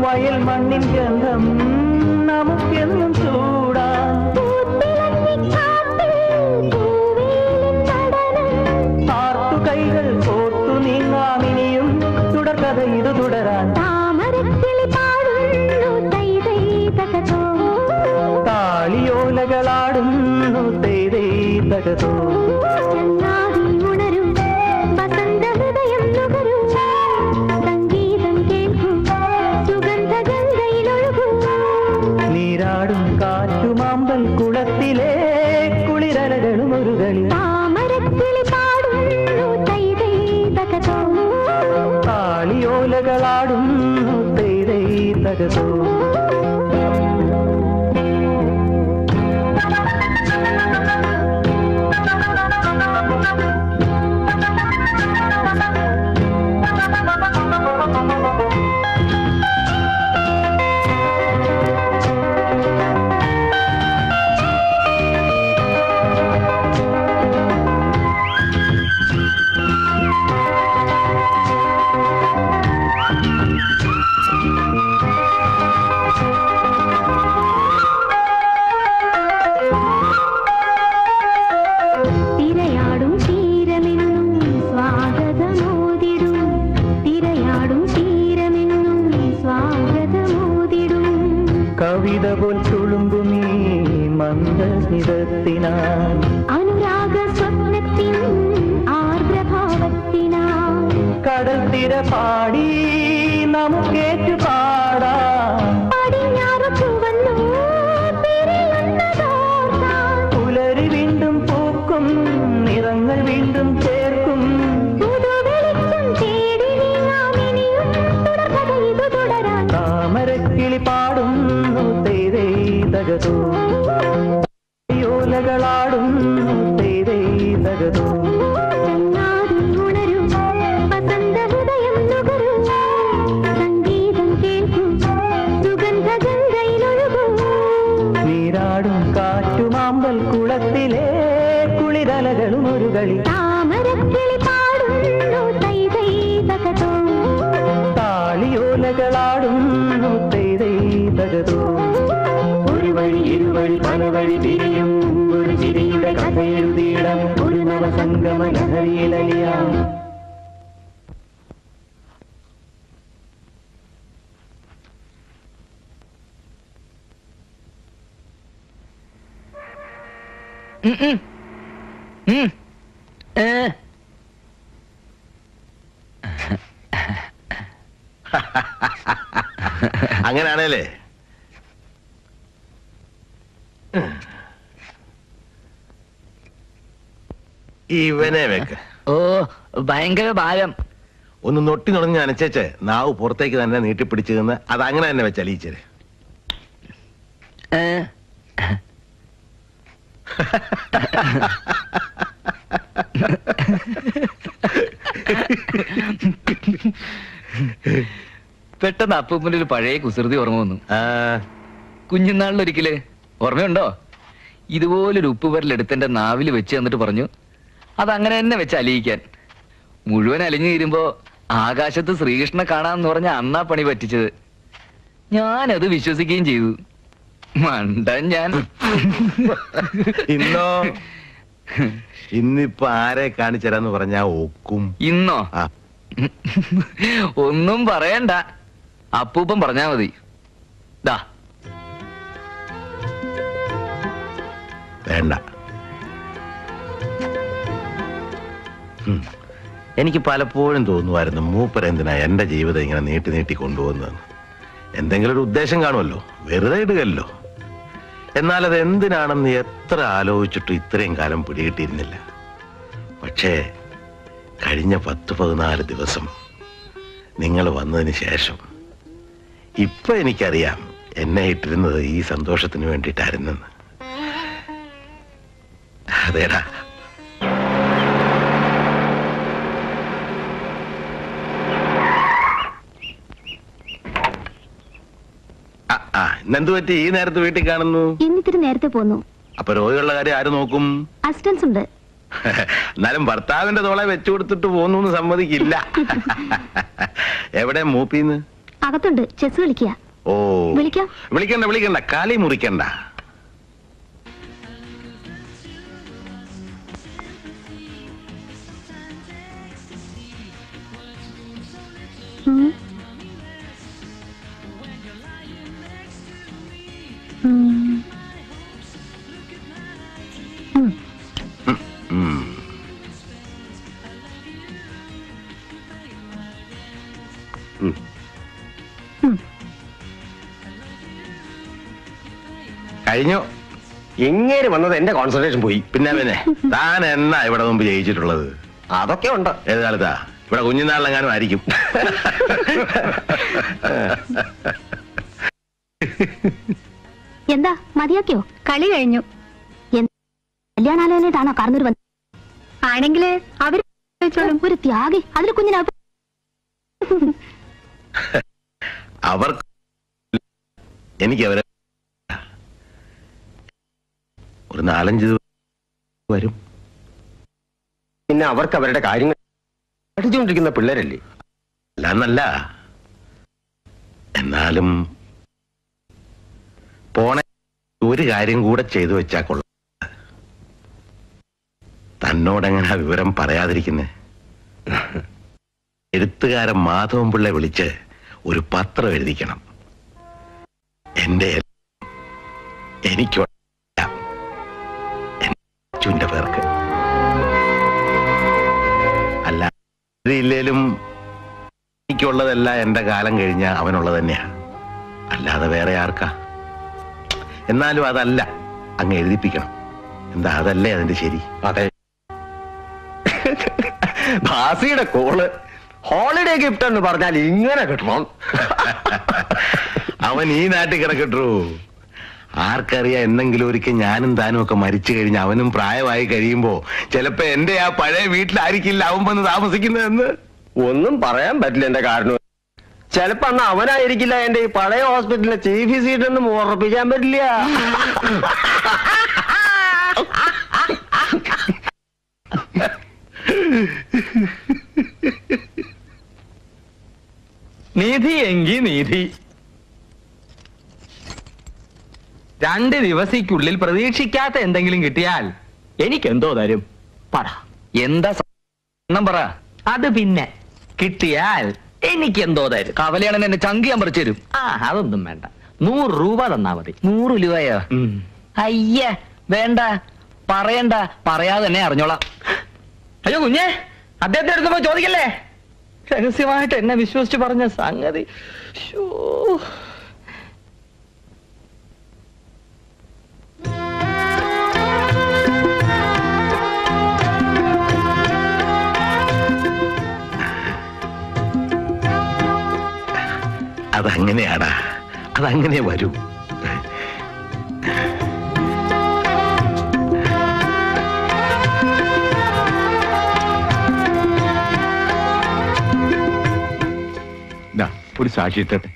വയൽ മണ്ണിൻ ഗന്ധം നമുക്കെന്നും ചൂടാൻ. കൈകൾ കോർത്തു നീങ്ങാമിനിയും തുടർക്കഥ ഇത് തുടരാൻ. താളിയോലകളാടുന്നു തേതേ തകതോ. ഉണരും വസന്തഹൃദയം നുകരൂ, സംഗീതം കേൾക്കൂ, സുഗന്ധ ഗംഗയിലൊഴുകൂ. നീരാടും കാറ്റുമാമ്പൽ കുളത്തിലെ കുളിരലകളും ഒരു കളി. താമരക്കിളി പാടുന്നു തൈതൈ
തകതോ കവിത പോൽ തുളുമ്പുമീ മന്ദസ്മിതത്തിനാൽ
അനുരാഗ സ്വപ്നത്തിൻ ആർദ്രഭാവത്തിനാൽ
കടൽ തിര പാടി നമുക്കേറ്റു പാടാം
പടിഞ്ഞാറ് ചുവന്നു
പുലരി വീണ്ടും പൂക്കും നിറങ്ങൾ വീണ്ടും ചേർക്കും താമരക്കിളി പാടുന്നു തേരേ തകതോ യോലകളാടുന്നു തേരേ തകതോ നീരാടും കാറ്റുമാമ്പൽ കുളത്തിലെ കുളിരലകളും ഒരു കളി താളിയോലകളാടുന്നു തേരേ തകതോ ഒരു വഴി ഇരുവഴി പല വഴി തിരിയും ഒരു ചിരിയുടെ കഥയെഴുതിയിടം ഒരു നവസംഗമ ലഹരിയിലലിയാം
അങ്ങനെയാണല്ലേ? ഇവനെ വെക്ക്.
ഓ ഭയങ്കര ഭാരം.
ഒന്ന് നൊട്ടി നുണഞ്ഞ് നനച്ചേച്ച് നാവ് പുറത്തേക്ക് തന്നെ നീട്ടിപ്പിടിച്ചു നിന്ന് അത് അങ്ങനെ തന്നെ വെച്ചലിയിച്ചേ.
പെട്ടെന്ന് അപ്പൂപ്പന്റെ ഒരു പഴയ കുസൃതി ഓർമ്മ വന്നു. കുഞ്ഞുനാളിലൊരിക്കല് ഓർമ്മയുണ്ടോ? ഇതുപോലൊരു ഉപ്പുപരലെടുത്ത് എന്റെ നാവില് വെച്ച് തന്നിട്ട് പറഞ്ഞു അതങ്ങനെ തന്നെ വെച്ച് അലിയിക്കാൻ. മുഴുവൻ അലിഞ്ഞു തീരുമ്പോ ആകാശത്ത് ശ്രീകൃഷ്ണനെ കാണാന്ന് പറഞ്ഞ അന്നാ പണി പറ്റിച്ചത്. ഞാനത് വിശ്വസിക്കുകയും ചെയ്തു. മണ്ടൻ ഞാൻ.
ഇന്നോ ഇന്നിപ്പോ ആരെ കാണിച്ചരാന്ന് പറഞ്ഞാ ഒക്കും.
ഇന്നോ ഒന്നും പറയണ്ട, അപ്പൂപ്പൻ പറഞ്ഞാ മതി. ദാ
വേണ്ട. എനിക്ക് പലപ്പോഴും തോന്നുമായിരുന്നു മൂപ്പരെന്തിനാ എന്റെ ജീവിതം ഇങ്ങനെ നീട്ടി നീട്ടി കൊണ്ടുപോകുന്നതെന്ന്. എന്തെങ്കിലും ഒരു ഉദ്ദേശം കാണുമല്ലോ, വെറുതെ ഇടുകല്ലോ. എന്നാൽ അത് എന്തിനാണെന്ന് എത്ര ആലോചിച്ചിട്ടും ഇത്രയും കാലം പിടികിട്ടിയിരുന്നില്ല. പക്ഷേ കഴിഞ്ഞ 10-14 ദിവസം നിങ്ങൾ വന്നതിന് ശേഷം ഇപ്പൊ എനിക്കറിയാം എന്നെ ഇട്ടിരുന്നത് ഈ സന്തോഷത്തിന് വേണ്ടിയിട്ടായിരുന്നെന്ന്. അതേടാ. ഇന്നെന്ത് പറ്റി ഈ നേരത്ത് വീട്ടിൽ കാണുന്നു?
ഇന്നിത്തിരി നേരത്തെ പോന്നു.
അപ്പൊ രോഗികളുടെ കാര്യം ആര് നോക്കും?
അസിസ്റ്റൻസ് ഉണ്ട്.
എന്നാലും ഭർത്താവിന്റെ തോളെ വെച്ചു കൊടുത്തിട്ട് പോന്നു സമ്മതിക്കില്ല. എവിടെ മൂപ്പിന്ന്?
അകത്തുണ്ട്, ചെസ് കളിക്കുക.
ഓ
വിളിക്കാം.
വിളിക്കണ്ട വിളിക്കണ്ട, കാലി മുറിക്കണ്ട. കഴിഞ്ഞു.
ഇങ്ങനെ വന്നത് എന്റെ കോൺസെൻട്രേഷൻ പോയി.
പിന്നെ താൻ എന്നാ ഇവിടെ മുമ്പ് ജയിച്ചിട്ടുള്ളത്?
അതൊക്കെ ഉണ്ട്.
ഏത് കാലത്താ? ഇവിടെ കുഞ്ഞുനാളിലെങ്ങാനും ആയിരിക്കും.
എന്താ മതിയാക്കിയോ?
കളി കഴിഞ്ഞു.
കല്യാണാലോചനയായിട്ടാണോ കാർന്നൂർ വന്നത്?
ആണെങ്കില് അവര്
ഒരു ത്യാഗി. അതിൽ കുഞ്ഞിനെ
അവർ എനിക്ക് അവരെ ഒരു 4-5 ദിവസം വരും.
പിന്നെ അവർക്ക് അവരുടെ കാര്യങ്ങൾ പഠിച്ചുകൊണ്ടിരിക്കുന്ന പിള്ളേരല്ലേ?
അല്ല, എന്നാലും പോണ ഒരു കാര്യം കൂടെ ചെയ്തു വെച്ചാ കൊള്ളാം. തന്നോടെങ്ങനെ വിവരം പറയാതിരിക്കുന്നേ? എഴുത്തുകാരൻ മാധവൻ പിള്ള വിളിച്ച് ഒരു പത്രം എഴുതിക്കണം. എനിക്ക് പേർക്ക് അല്ല ഇല്ലേലും എനിക്കുള്ളതല്ല എന്റെ കാലം കഴിഞ്ഞ അവനുള്ളത് തന്നെയാ, അല്ലാതെ വേറെ ആർക്കാ? എന്നാലും അതല്ല, അങ്ങ് എഴുതിപ്പിക്കണം. എന്താ അതല്ലേ അതിന്റെ ശരി?
അതെ. ഭാസിയുടെ കോള് ഹോളിഡേ ഗിഫ്റ്റ് എന്ന് പറഞ്ഞാൽ ഇങ്ങനെ കിട്ടണം.
അവൻ ഈ നാട്ടിൽ കിടക്കട്ടു. ആർക്കറിയാം, എന്തെങ്കിലും ഒരിക്കൽ ഞാനും താനും ഒക്കെ മരിച്ചു കഴിഞ്ഞ് അവനും പ്രായമായി കഴിയുമ്പോ ചിലപ്പോ എന്റെ ആ പഴയ വീട്ടിലായിരിക്കില്ല അവൻ വന്ന് താമസിക്കുന്നതെന്ന്.
ഒന്നും പറയാൻ പറ്റില്ല എന്റെ കാരണം. ചിലപ്പോ അന്ന് അവനായിരിക്കില്ല എന്റെ ഈ പഴയ ഹോസ്പിറ്റലിലെ ചീഫ് വിസിറ്റെന്നും ഉറപ്പിക്കാൻ പറ്റില്ല.
നിധി എങ്കി നിധി. 2 ദിവസത്തിനുള്ളിൽ പ്രതീക്ഷിക്കാത്ത എന്തെങ്കിലും കിട്ടിയാൽ എനിക്കെന്തോ തരും? പറ.
എന്താ പറ.
അത് പിന്നെ കിട്ടിയാൽ എനിക്കെന്തോ തരും?
കവലയാണെന്ന് എന്നെ ചങ്കിയാൻ പറിച്ചു തരും.
അതൊന്നും വേണ്ട, 100 രൂപ തന്നാ മതി.
100 രൂപയോ? അയ്യ വേണ്ട, പറയണ്ട, പറയാതെ തന്നെ അറിഞ്ഞോളാം.
അയ്യോ കുഞ്ഞെ, അദ്ദേഹത്തെ അടുത്ത് പോയി ചോദിക്കല്ലേ. രഹസ്യമായിട്ട് എന്നെ വിശ്വസിച്ച് പറഞ്ഞ സംഗതി.
അതങ്ങനെയാടാ, അതങ്ങനെ വരൂ.
ഒരു സാക്ഷി ഇട്ടട്ടെ.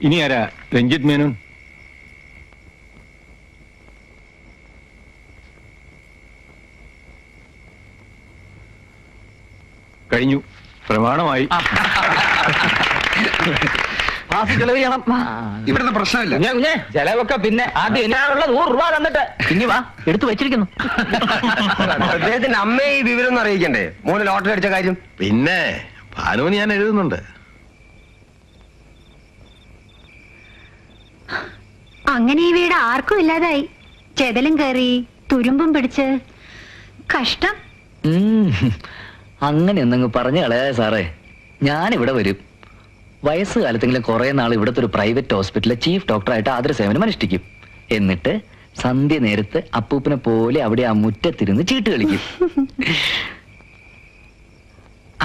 ഇനി ആരാ? രഞ്ജിത്ത് മേനോൻ. കഴിഞ്ഞു, പ്രമാണമായി.
ചെലവ് ചെയ്യണം.
ഇവിടുത്തെ പ്രശ്നമില്ല.
കുഞ്ഞെ ചെലവൊക്കെ പിന്നെ ആദ്യം എന്നാണുള്ള 100 രൂപ തന്നിട്ട്
ഇനി വാ, എടുത്തു വെച്ചിരിക്കുന്നു.
അദ്ദേഹത്തിന്റെ അമ്മയെ ഈ വിവരം ഒന്ന് അറിയിക്കണ്ടേ? മോന് ലോട്ടറി അടിച്ച കാര്യം.
പിന്നെ ഭാനുവിന് ഞാൻ എഴുതുന്നുണ്ട്.
അങ്ങനെ ഈ വീട് ആർക്കും ഇല്ലാതായി. ചെതലും കയറി തുരുമ്പും പിടിച്ച് കഷ്ടം.
അങ്ങനെ ഒന്നങ്ങ് പറഞ്ഞു കളയാ സാറേ. ഞാനിവിടെ വരും. വയസ്സുകാലത്തെങ്കിലും കുറെ നാൾ ഇവിടുത്തെ ഒരു പ്രൈവറ്റ് ഹോസ്പിറ്റലിലെ ചീഫ് ഡോക്ടറായിട്ട് ആദര സേവനം അനുഷ്ഠിക്കും. എന്നിട്ട് സന്ധ്യ നേരത്ത് അപ്പൂപ്പനെ പോലെ അവിടെ ആ മുറ്റത്തിരുന്ന് ചീട്ട് കളിക്കും.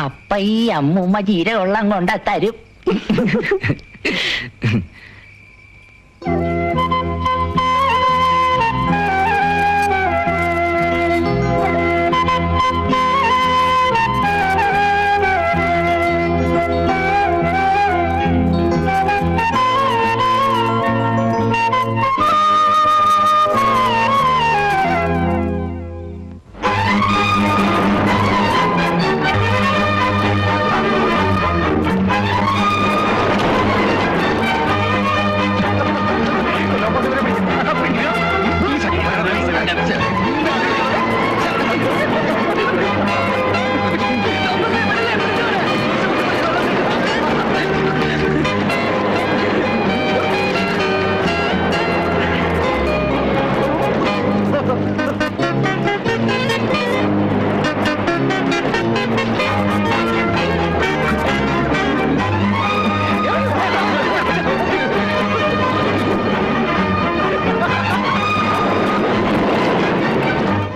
അപ്പ ഈ അമ്മൂമ്മ ജീരകൊള്ളം കൊണ്ട തരും.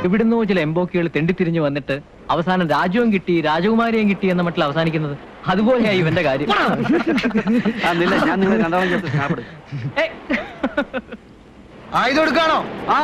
എവിടുന്നോ ചില എംബോക്കികൾ തെണ്ടിത്തിരിഞ്ഞു വന്നിട്ട് അവസാനം രാജ്യവും കിട്ടി രാജകുമാരിയും കിട്ടി എന്ന മട്ടിൽ അവസാനിക്കുന്നത്. അതുപോലെയായി ഇവന്റെ കാര്യം.
ഞാൻ നിങ്ങളെ രണ്ടാമത് ചേർത്ത് സ്നാപ്പെടും.
ആയുധം എടുക്കാണോ?
ആ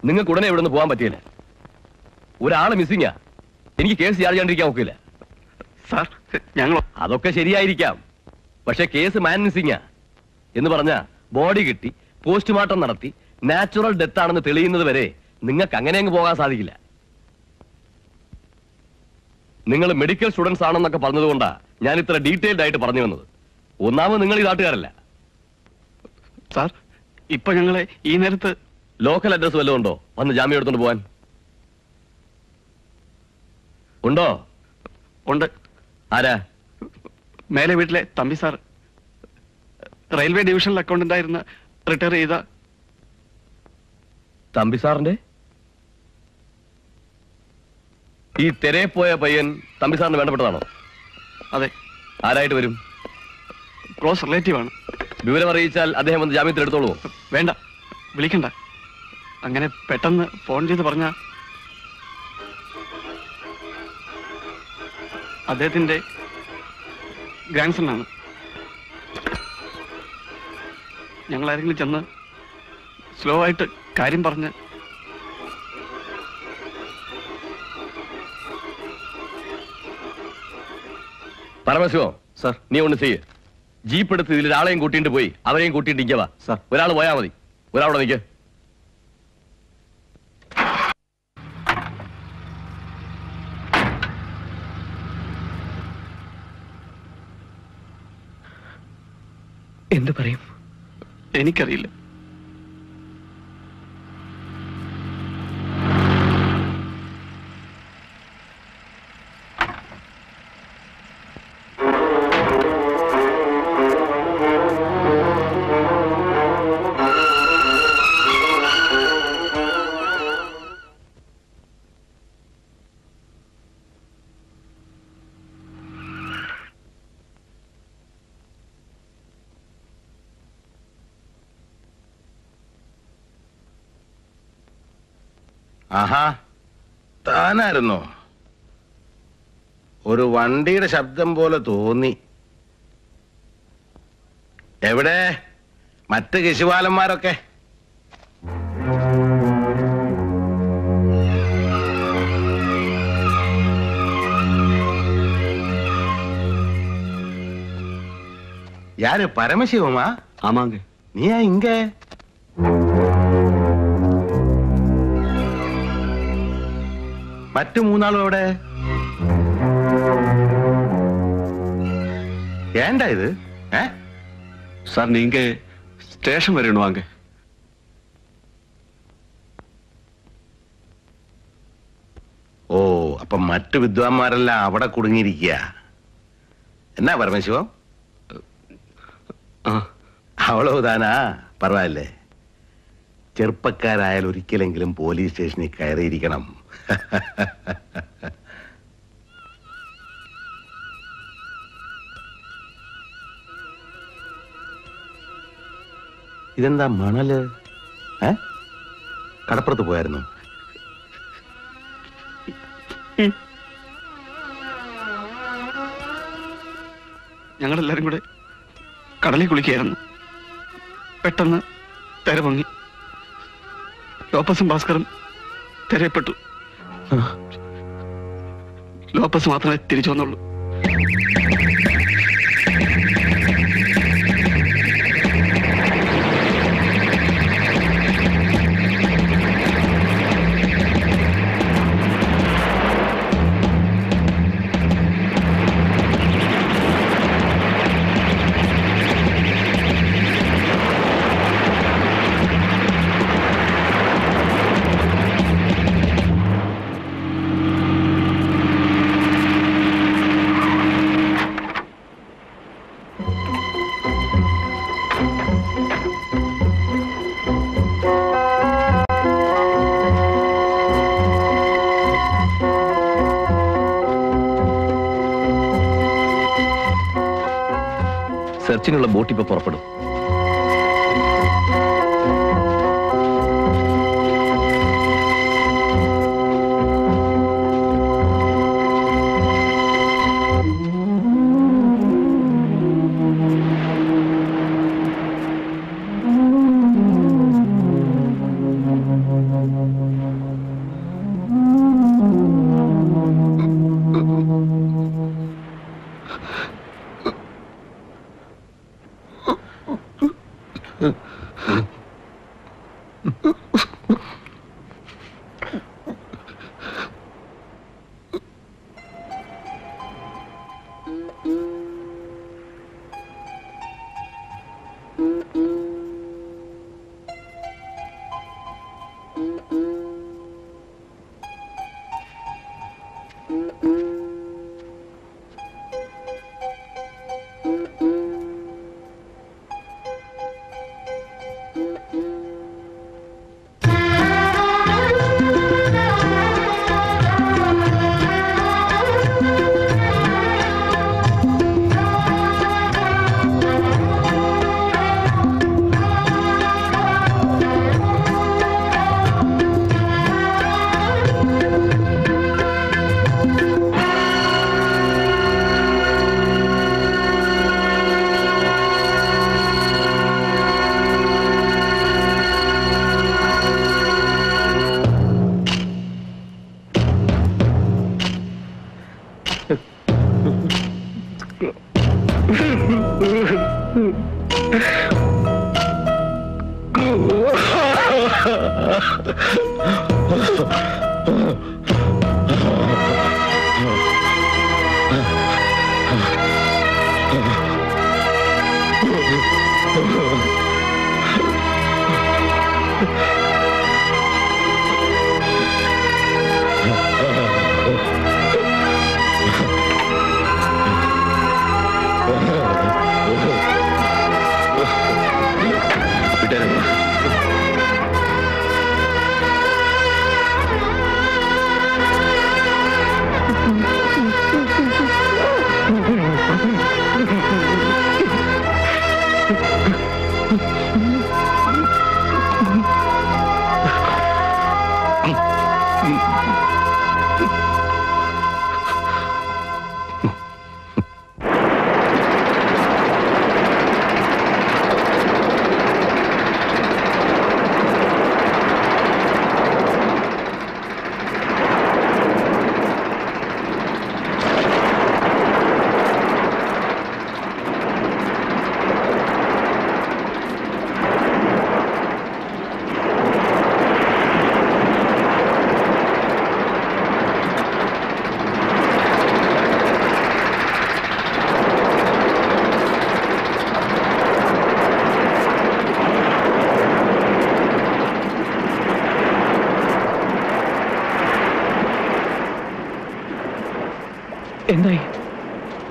നിങ്ങൾക്ക് ഉടനെ ഇവിടെ നിന്ന് പോകാൻ പറ്റിയില്ല. ഒരാള് മിസ്സിങ്ങാ. എനിക്ക് കേസ് ചാർജ് ചെയ്യാണ്ടിരിക്കാൻ ഒക്കില്ല.
സാർ ഞങ്ങൾ
അതൊക്കെ ശരിയായിരിക്കാം, പക്ഷെ കേസ് മാൻ മിസ്സിങ്ങാ എന്ന് പറഞ്ഞ ബോഡി കിട്ടി പോസ്റ്റ്മോർട്ടം നടത്തി നാച്ചുറൽ ഡെത്ത് ആണെന്ന് തെളിയുന്നത് വരെ നിങ്ങൾക്ക് അങ്ങനെ അങ്ങ് പോകാൻ സാധിക്കില്ല. നിങ്ങൾ മെഡിക്കൽ സ്റ്റുഡൻസ് ആണെന്നൊക്കെ പറഞ്ഞതുകൊണ്ടാ ഞാൻ ഇത്ര ഡീറ്റെയിൽഡ് ആയിട്ട് പറഞ്ഞു വന്നത്. ഒന്നാമത് നിങ്ങൾ ഈ നാട്ടുകാരല്ല.
സാർ ഇപ്പൊ ഞങ്ങളെ ഈ നേരത്ത്
ലോക്കൽ അഡ്രസ് വല്ലതും ഉണ്ടോ വന്ന് ജാമ്യം എടുത്തോണ്ട് പോവാൻ? ഉണ്ടോ?
ഉണ്ട്.
ആരാ?
മേലെ വീട്ടിലെ Thampi sir. Railway divisional accountant ആയിരുന്ന റിട്ടയർ ചെയ്ത
തമ്പി സാറിന്റെ ഈ തെരയെ പോയ പയ്യൻ തമ്പി സാറിന് വേണ്ടപ്പെട്ടതാണോ?
അതെ.
ആരായിട്ട് വരും?
ക്ലോസ് റിലേറ്റീവ് ആണ്.
വിവരം അറിയിച്ചാൽ അദ്ദേഹം വന്ന് ജാമ്യത്തിൽ എടുത്തോളൂ.
വേണ്ട, വിളിക്കണ്ട. അങ്ങനെ പെട്ടെന്ന് ഫോൺ ചെയ്ത് പറഞ്ഞ അദ്ദേഹത്തിന്റെ ഗ്രാൻഡ് സൺ ആണ്. ഞങ്ങൾ ആരെങ്കിലും ചെന്ന് സ്ലോ ആയിട്ട് കാര്യം പറഞ്ഞ്
പരമശിവം സാർ, നീ ഒന്ന് ചെയ്യ്. ജീപ്പ് എടുത്ത് ഇതിൽ ഒരാളെയും കൂട്ടിയിട്ട് പോയി അവരെയും കൂട്ടിയിട്ട് ഇങ്ങവാ സാർ. ഒരാൾ പോയാൽ മതി, ഒരാളവിടെ നിൽക്ക്.
എന്ത് പറയും എനിക്കറിയില്ല.
ആഹാ, താനായിരുന്നോ? ഒരു വണ്ടിയുടെ ശബ്ദം പോലെ തോന്നി. എവിടെ മറ്റ് ശിശുപാലന്മാരൊക്കെ? யாரு பரமசிவமா?
ஆமாங்க.
நீயா இங்க? മറ്റു മൂന്നാളും എവിടെ? ஏண்டா இது?
சார், நீங்க ஸ்டேஷன் வரணும் வாங்க.
ഓ, അപ്പൊ മറ്റു വിദ്വാന്മാരെല്ലാം അവിടെ കുടുങ്ങിയിരിക്കുക. എന്നാ പരമശിവം? അവളോതാനാ പറവല്ലേ. ചെറുപ്പക്കാരായാൽ ഒരിക്കലെങ്കിലും പോലീസ് സ്റ്റേഷനിൽ കയറിയിരിക്കണം. ഇതെന്താ മണല്? കടപ്പുറത്ത് പോയായിരുന്നു?
ഞങ്ങളെല്ലാരും കൂടെ കടലിൽ കുളിക്കുകയായിരുന്നു. പെട്ടെന്ന് തിര പൊങ്ങി. ലോപ്പസും ഭാസ്കറും തിരയപ്പെട്ടു. ലോപ്പസ് മാത്രമേ തിരിച്ചു വന്നുള്ളൂ.
സെർച്ചിനുള്ള ബോട്ട് ഇപ്പൊ പുറപ്പെടും.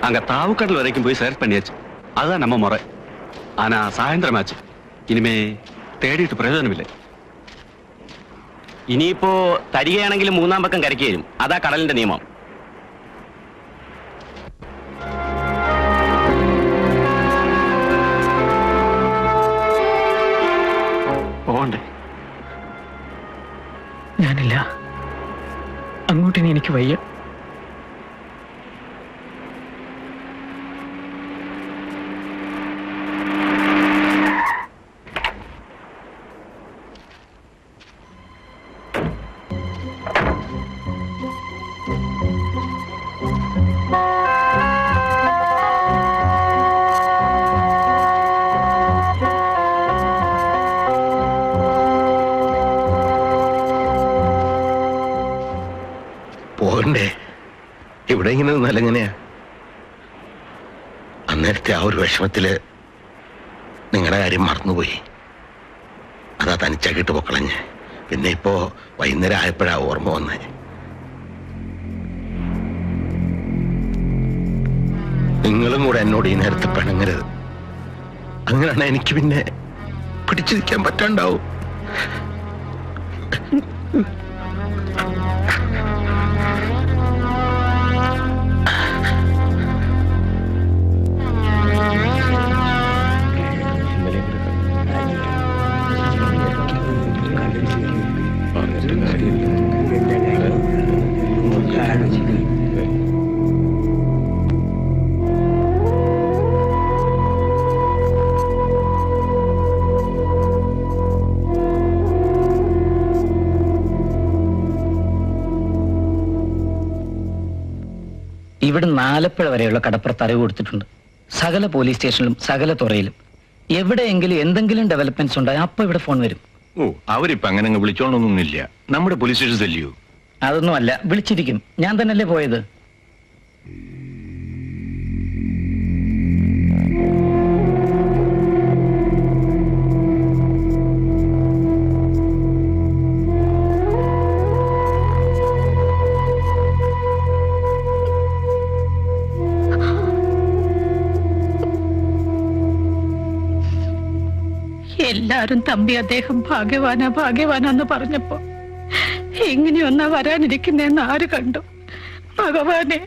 அங்க தாவுக்கடல் வரைக்கும் போய் சர்ச் பண்ணியாச்சு. அதுதான் நம்ம முறை. ஆனா சாயந்தரமாச்சு. இனிமே தேடிட்டு பிரயோஜനമില്ല.
ഇനിയിപ്പോ തരികയാണെങ്കിലും മൂന്നാം പക്കം കരയ്ക്ക് വരും. അതാ കടലിന്റെ നിയമം.
പോകണ്ടേ? ഞാനില്ല. അങ്ങോട്ടിനി എനിക്ക് വയ്യ.
പോകണ്ടേ? ഇവിടെ ഇങ്ങനെ നിന്നാലും എങ്ങനെയാ? അന്നേരത്തെ ആ ഒരു വിഷമത്തില് നിങ്ങളുടെ കാര്യം മറന്നുപോയി. അതാ തനിച്ചാക്കിയിട്ട് പൊക്കളഞ്ഞ്. പിന്നെ ഇപ്പോ വൈകുന്നേരം ആയപ്പോഴാ ഓർമ്മ വന്നേ. നിങ്ങളും കൂടെ എന്നോട് ഈ നേരത്തെ പിണങ്ങരുത്. അങ്ങനെയാണ് എനിക്ക് പിന്നെ പിടിച്ചു നിൽക്കാൻ പറ്റാണ്ടാവും.
ഇവിടെ ആലപ്പുഴ വരെയുള്ള കടപ്പുറത്ത് അറിവ് കൊടുത്തിട്ടുണ്ട്. സകല പോലീസ് സ്റ്റേഷനിലും സകല തുറയിലും എവിടെയെങ്കിലും എന്തെങ്കിലും ഡെവലപ്മെന്റ്സ് ഉണ്ടായി അപ്പൊ ഇവിടെ ഫോൺ വരും.
ഓ, അവരിപ്പോ അങ്ങനെ വിളിച്ചോണ്ടൊന്നുമില്ല. നമ്മുടെ പോലീസ് സ്റ്റേഷൻ അല്ലയോ?
അതൊന്നും അല്ല, വിളിച്ചിരിക്കും. ഞാൻ തന്നെയല്ലേ പോയത്.
എല്ലാരും തമ്പി അദ്ദേഹം ഭാഗ്യവാനാന്ന് പറഞ്ഞപ്പോ എങ്ങനെയൊന്നാ വരാനിരിക്കുന്നെന്ന് ആര് കണ്ടു? ഭഗവാനെ,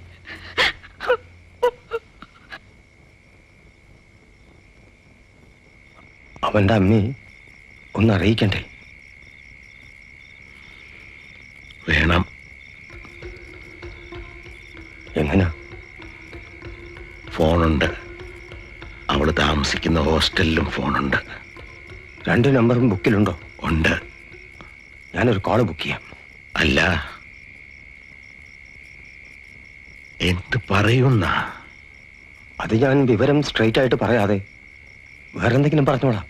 അവന്റെ അമ്മയെ ഒന്ന് അറിയിക്കണ്ടേ?
വേണം.
എങ്ങനാ?
ഫോണുണ്ട്. അവള് താമസിക്കുന്ന ഹോസ്റ്റലിലും ഫോണുണ്ട്.
2 നമ്പറും ബുക്കിലുണ്ടോ?
ഉണ്ട്.
ഞാനൊരു കോള് ബുക്ക് ചെയ്യാം.
അല്ല, എന്ത് പറയുന്ന
അത് ഞാൻ വിവരം സ്ട്രെയിറ്റ് ആയിട്ട് പറയാതെ വേറെന്തെങ്കിലും പറഞ്ഞോളാം.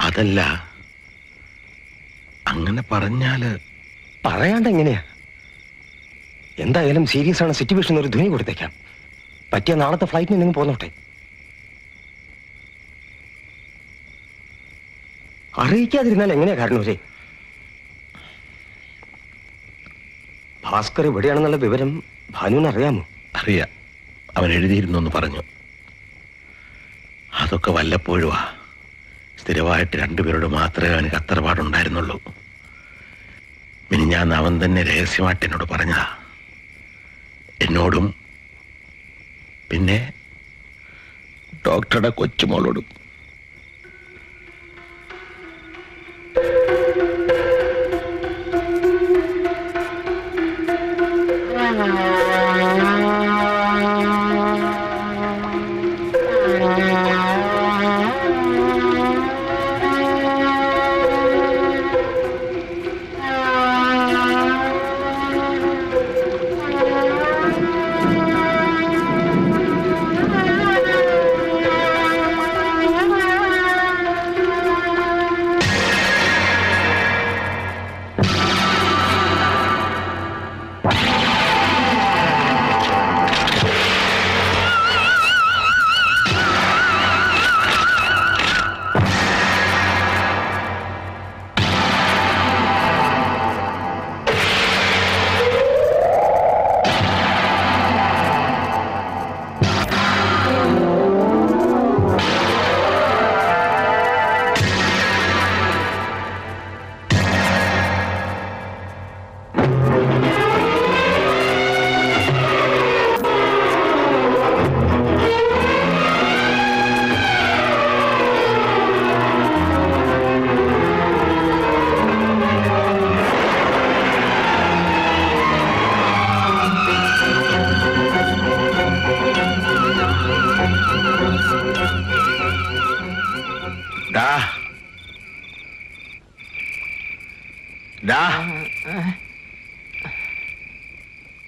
അതല്ല, അങ്ങനെ പറഞ്ഞാല്
പറയാണ്ട് എങ്ങനെയാ? എന്തായാലും സീരിയസ് ആണ് സിറ്റുവേഷൻ, ഒരു ധ്വനി കൊടുത്തേക്കാം. പറ്റിയ നാളത്തെ ഫ്ലൈറ്റിന് നിങ്ങൾ പോന്നോട്ടെ. അറിയിക്കാതിരുന്നാൽ എങ്ങനെയാ കാരണവരെ? ഭാസ്കർ എവിടെയാണെന്നുള്ള വിവരം ഭാനുവിന് അറിയാമോ?
അറിയാം, അവൻ എഴുതിയിരുന്നു പറഞ്ഞു. അതൊക്കെ വല്ലപ്പോഴുവാ. സ്ഥിരമായിട്ട് രണ്ടുപേരോട് മാത്രമേ അവന് കത്തറപാടുണ്ടായിരുന്നുള്ളൂ. മിനിഞ്ഞാന്ന് അവൻ തന്നെ രഹസ്യമായിട്ട് എന്നോട് പറഞ്ഞതാ. എന്നോടും പിന്നെ ഡോക്ടറുടെ കൊച്ചുമോളോടും.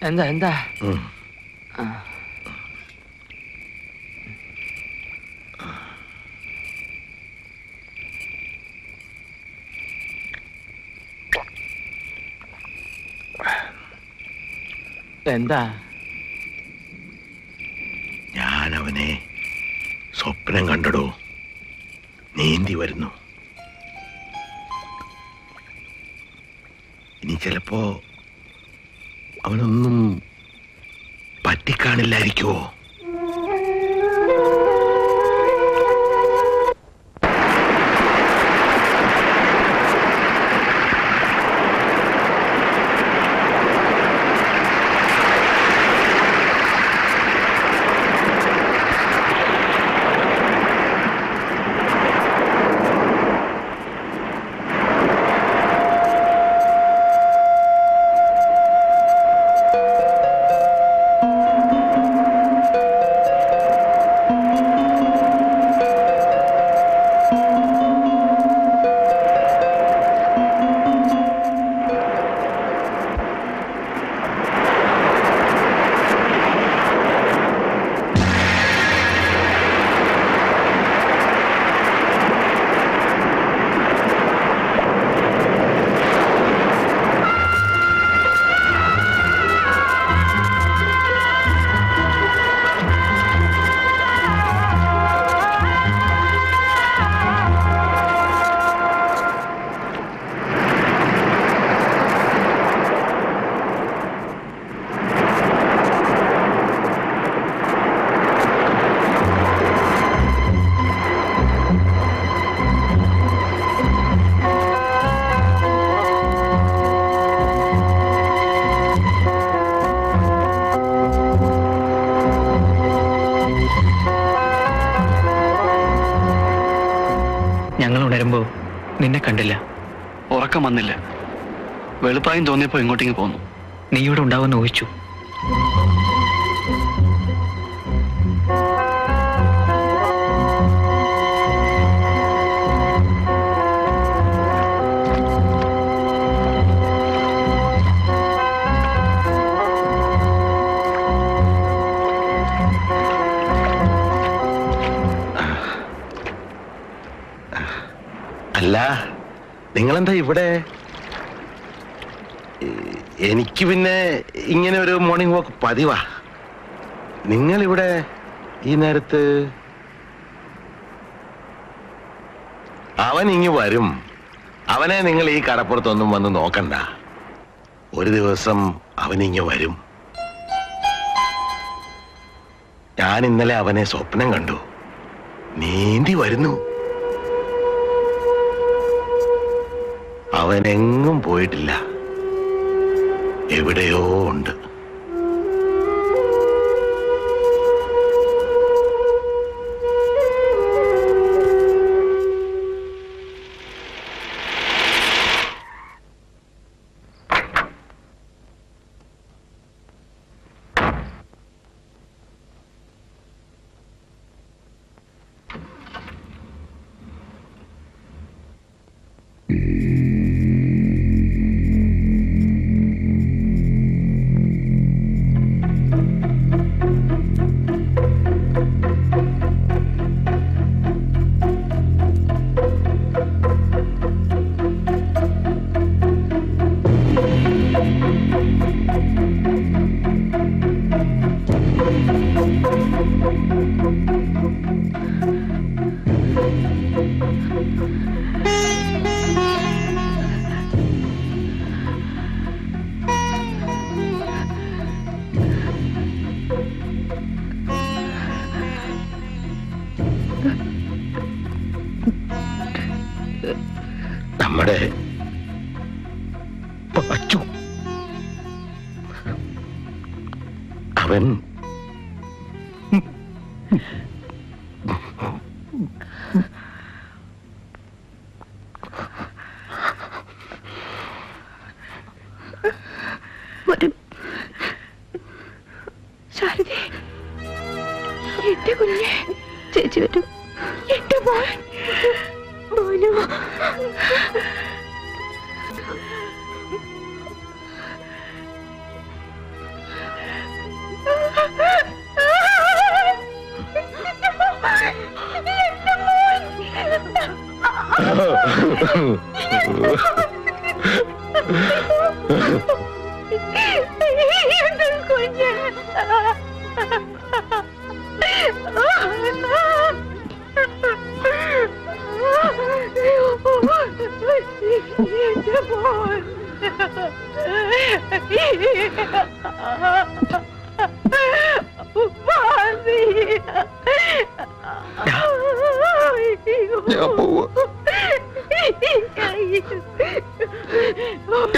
എന്താ എന്താ? എന്താ?
ഞാനവനെ സ്വപ്നം കണ്ടടോ, നീന്തി വരുന്നു. ഇനി ചിലപ്പോ അവനൊന്നും പറ്റിക്കാണില്ലായിരിക്കുമോ?
നിന്നെ കണ്ടില്ല, ഉറക്കം വന്നില്ല. വെളുപ്പായും തോന്നിയപ്പോ ഇങ്ങോട്ടേക്ക് പോന്നു. നീ ഇവിടെ ഉണ്ടാവുമെന്ന് ഊഹിച്ചു.
അല്ല, നിങ്ങളെന്താ ഇവിടെ? എനിക്ക് പിന്നെ ഇങ്ങനെ ഒരു മോർണിംഗ് വാക്ക് പതിവാ. നിങ്ങളിവിടെ ഈ നേരത്ത്? അവൻ ഇങ്ങ് വരും. അവനെ നിങ്ങൾ ഈ കടപ്പുറത്തൊന്നും വന്ന് നോക്കണ്ട. ഒരു ദിവസം അവനിങ്ങ് വരും. ഞാൻ ഇന്നലെ അവനെ സ്വപ്നം കണ്ടു. നീന്തി വരുന്നു. അവനെങ്ങും പോയിട്ടില്ല, എവിടെയോ ഉണ്ട്. നമ്മുടെ പാച്ചു അവൻ
വരും. ശാരദേ, എന്റെ കുഞ്ഞെ, ചേച്ചി വരും. എന്റെ മോൻ മോനു.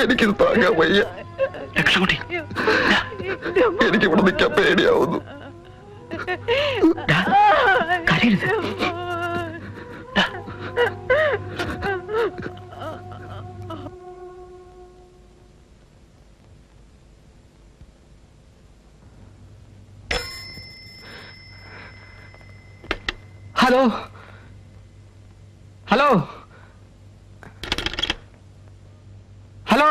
എനിക്കിത് താങ്ങാൻ വയ്യ. എനിക്കിവിടെ നിൽക്കാൻ പേടിയാവുന്നു.
Hello hello hello.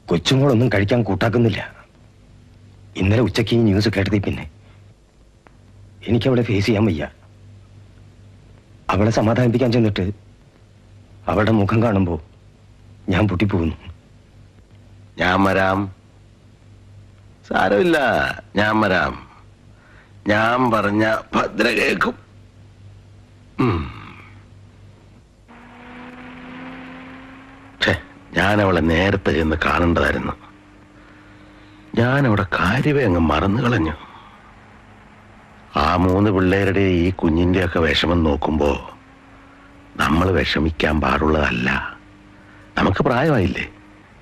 കൊച്ചുമോളൊന്നും കഴിക്കാൻ കൂട്ടാക്കുന്നില്ല. ഇന്നലെ ഉച്ചയ്ക്ക് ഈ ന്യൂസ് കേട്ടതി പിന്നെ എനിക്കവളെ ഫേസ് ചെയ്യാൻ വയ്യ. അവളെ സമാധാനിപ്പിക്കാൻ ചെന്നിട്ട് അവളുടെ മുഖം കാണുമ്പോ ഞാൻ പൊട്ടിപ്പോകുന്നു.
ഞാൻ വരാം, സാരമില്ല, ഞാൻ വരാം. ഞാൻ പറഞ്ഞ ഭദ്ര കേൾക്കും. ഞാനവളെ നേരത്തെ ചെന്ന് കാണേണ്ടതായിരുന്നു. ഞാനവിടെ കാര്യമേ അങ്ങ് മറന്നു കളഞ്ഞു. ആ 3 പിള്ളേരുടെ ഈ കുഞ്ഞിൻ്റെയൊക്കെ വിഷമം നോക്കുമ്പോ നമ്മൾ വിഷമിക്കാൻ പാടുള്ളതല്ല. നമുക്ക് പ്രായമായില്ലേ,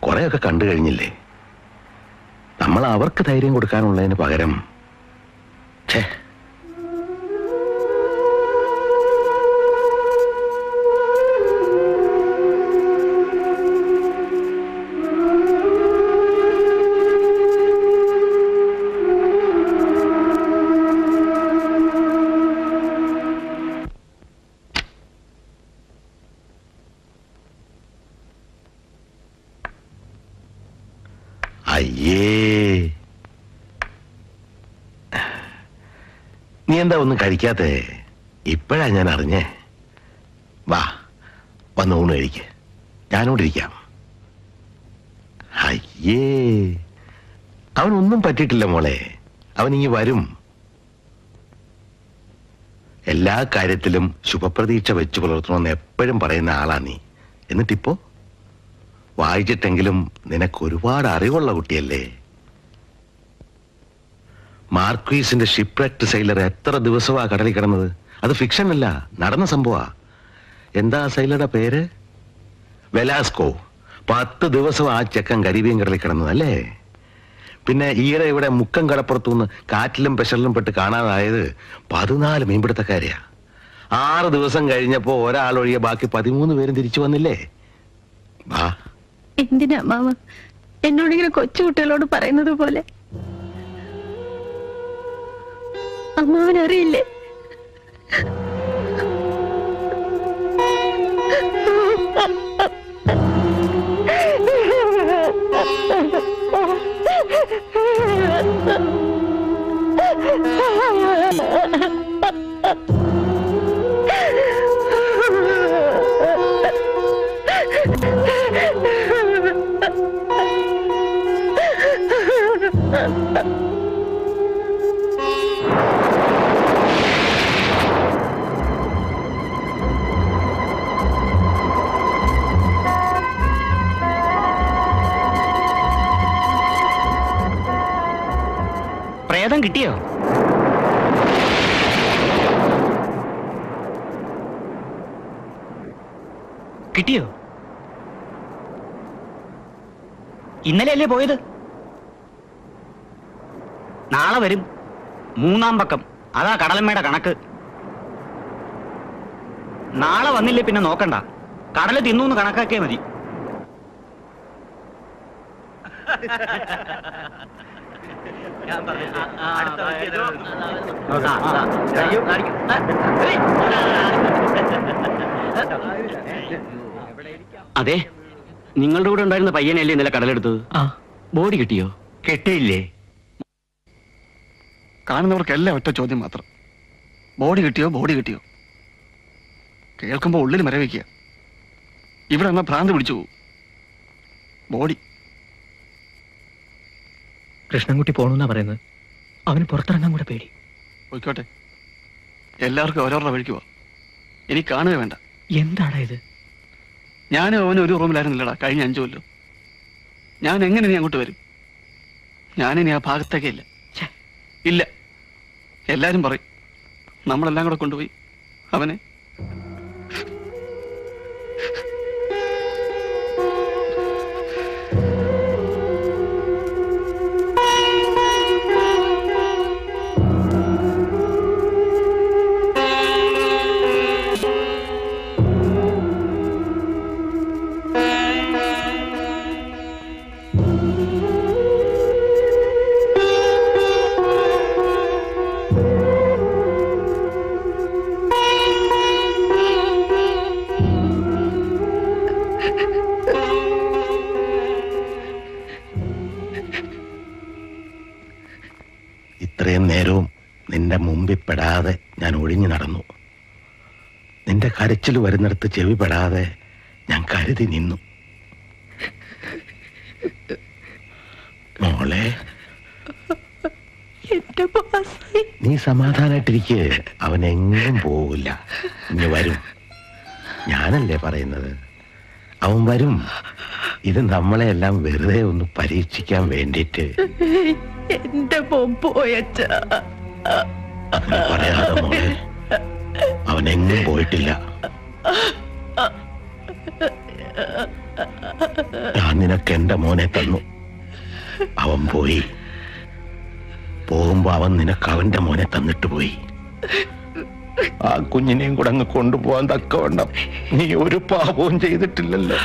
കുറെയൊക്കെ കണ്ടു കഴിഞ്ഞില്ലേ. നമ്മൾ അവർക്ക് ധൈര്യം കൊടുക്കാനുള്ളതിന് പകരം അയ്യേ, നീ എന്താ ഒന്നും കഴിക്കാത്തേ? ഇപ്പോഴാ ഞാൻ അറിഞ്ഞേ. വാ, വന്ന് ഊണ് കഴിക്ക്, ഞാനോട് ഇരിക്കാം. അയ്യേ, അവനൊന്നും പറ്റിയിട്ടില്ല മോളെ, അവൻ ഇങ്ങ് വരും. എല്ലാ കാര്യത്തിലും ശുഭപ്രതീക്ഷ വെച്ചു പുലർത്തണമെന്ന് എപ്പോഴും പറയുന്ന ആളാ നീ. എന്നിട്ടിപ്പോ വായിച്ചിട്ടെങ്കിലും നിനക്ക് ഒരുപാട് അറിവുള്ള കുട്ടിയല്ലേ. മാർക്വീസിന്റെ ഷിപ്പ്രെക്ട് സൈലർ എത്ര ദിവസമാ കടലിൽ കിടന്നത്? അത് ഫിക്ഷൻ അല്ല, നടന്ന സംഭവാ. എന്താ സൈലറുടെ പേര്? വെലാസ്കോ. 10 ദിവസം ആ ചെക്കൻ കരീബിയൻ കടലിൽ കിടന്നതല്ലേ. പിന്നെ ഈയിടെ ഇവിടെ മുക്കം കടപ്പുറത്തുനിന്ന് കാറ്റിലും പെഷറിലും പെട്ട് കാണാതായത് 14 മീൻപിടുത്തക്കാരെയാ. 6 ദിവസം കഴിഞ്ഞപ്പോ ഒരാളൊഴികെ ബാക്കി 13 പേരും തിരിച്ചു വന്നില്ലേ. വാ.
എന്തിനാ മാമ എന്നോടിങ്ങനെ കൊച്ചുകുട്ടികളോട് പറയുന്നത് പോലെ? അമ്മാവനറിയില്ലേ?
പ്രേതം കിട്ടിയോ? കിട്ടിയോ? ഇന്നലെയല്ലേ പോയത്? നാളെ വരും. 3-ാം പക്കം. അതാ കടലമ്മയുടെ കണക്ക്. നാളെ വന്നില്ലേ പിന്നെ നോക്കണ്ട, കടല് തിന്നൂന്ന് കണക്കാക്കിയാ മതി. അതെ, നിങ്ങളുടെ കൂടെ ഉണ്ടായിരുന്ന പയ്യനല്ലേ ഇന്നലെ കടലെടുത്തത്? ബോഡി കിട്ടിയോ?
കിട്ടിയില്ലേ? കാണുന്നവർക്കെല്ലാം ഒറ്റ ചോദ്യം മാത്രം, ബോഡി കിട്ടിയോ, ബോഡി കിട്ടിയോ? കേൾക്കുമ്പോ ഉള്ളിൽ മരവിക്കുക. ഇവിടെ എന്നാ ഭ്രാന്ത് പിടിച്ചു പോകും. ബോഡി.
കൃഷ്ണൻകുട്ടി പോണെന്നാ പറയുന്നത്. അവന് പുറത്തിറങ്ങാൻ കൂടെ പേടി.
പോയിക്കോട്ടെ, എല്ലാവർക്കും ഓരോരുടെ വഴിക്ക് പോവാം. എനിക്ക് കാണുക വേണ്ട.
എന്താടാ ഇത്?
ഞാനും അവനും ഒരു റൂമിലായിരുന്നില്ലടാ കഴിഞ്ഞ 5 കൊല്ലം. ഞാൻ എങ്ങനെ നീ അങ്ങോട്ട് വരും? ഞാനിനി ആ ഭാഗത്തേക്കേ ഇല്ല. ഇല്ല, എല്ലാരും പറയും നമ്മളെല്ലാം കൂടെ കൊണ്ടുപോയി അവനെ.
ഇത്രയും നേരവും നിന്റെ മുമ്പിൽ പെടാതെ ഞാൻ ഒഴിഞ്ഞു നടന്നു. നിന്റെ കരച്ചിൽ വരുന്നിടത്ത് ചെവി പെടാതെ ഞാൻ കരുതി നിന്നു. മോളെ, നീ സമാധാനായിട്ടിരിക്കെ. അവൻ എങ്ങും പോവില്ല, ഇനി വരും. ഞാനല്ലേ പറയുന്നത്, അവൻ വരും. ഇത് നമ്മളെ എല്ലാം വെറുതെ ഒന്ന് പരീക്ഷിക്കാൻ വേണ്ടിട്ട്.
എന്റെ പോയച്ച
പറയാതെ മോളെ, അവൻ എങ്ങും പോയിട്ടില്ല. ഞാൻ നിനക്ക് എന്റെ മോനെ തന്നു, അവൻ പോയി. പോകുമ്പോ അവൻ നിനക്ക് അവന്റെ മോനെ തന്നിട്ട് പോയി. ആ കുഞ്ഞിനെയും കൂടെ അങ്ങ് കൊണ്ടുപോകാൻ തക്കവണ്ണം നീ ഒരു പാപവും ചെയ്തിട്ടില്ലല്ലോ.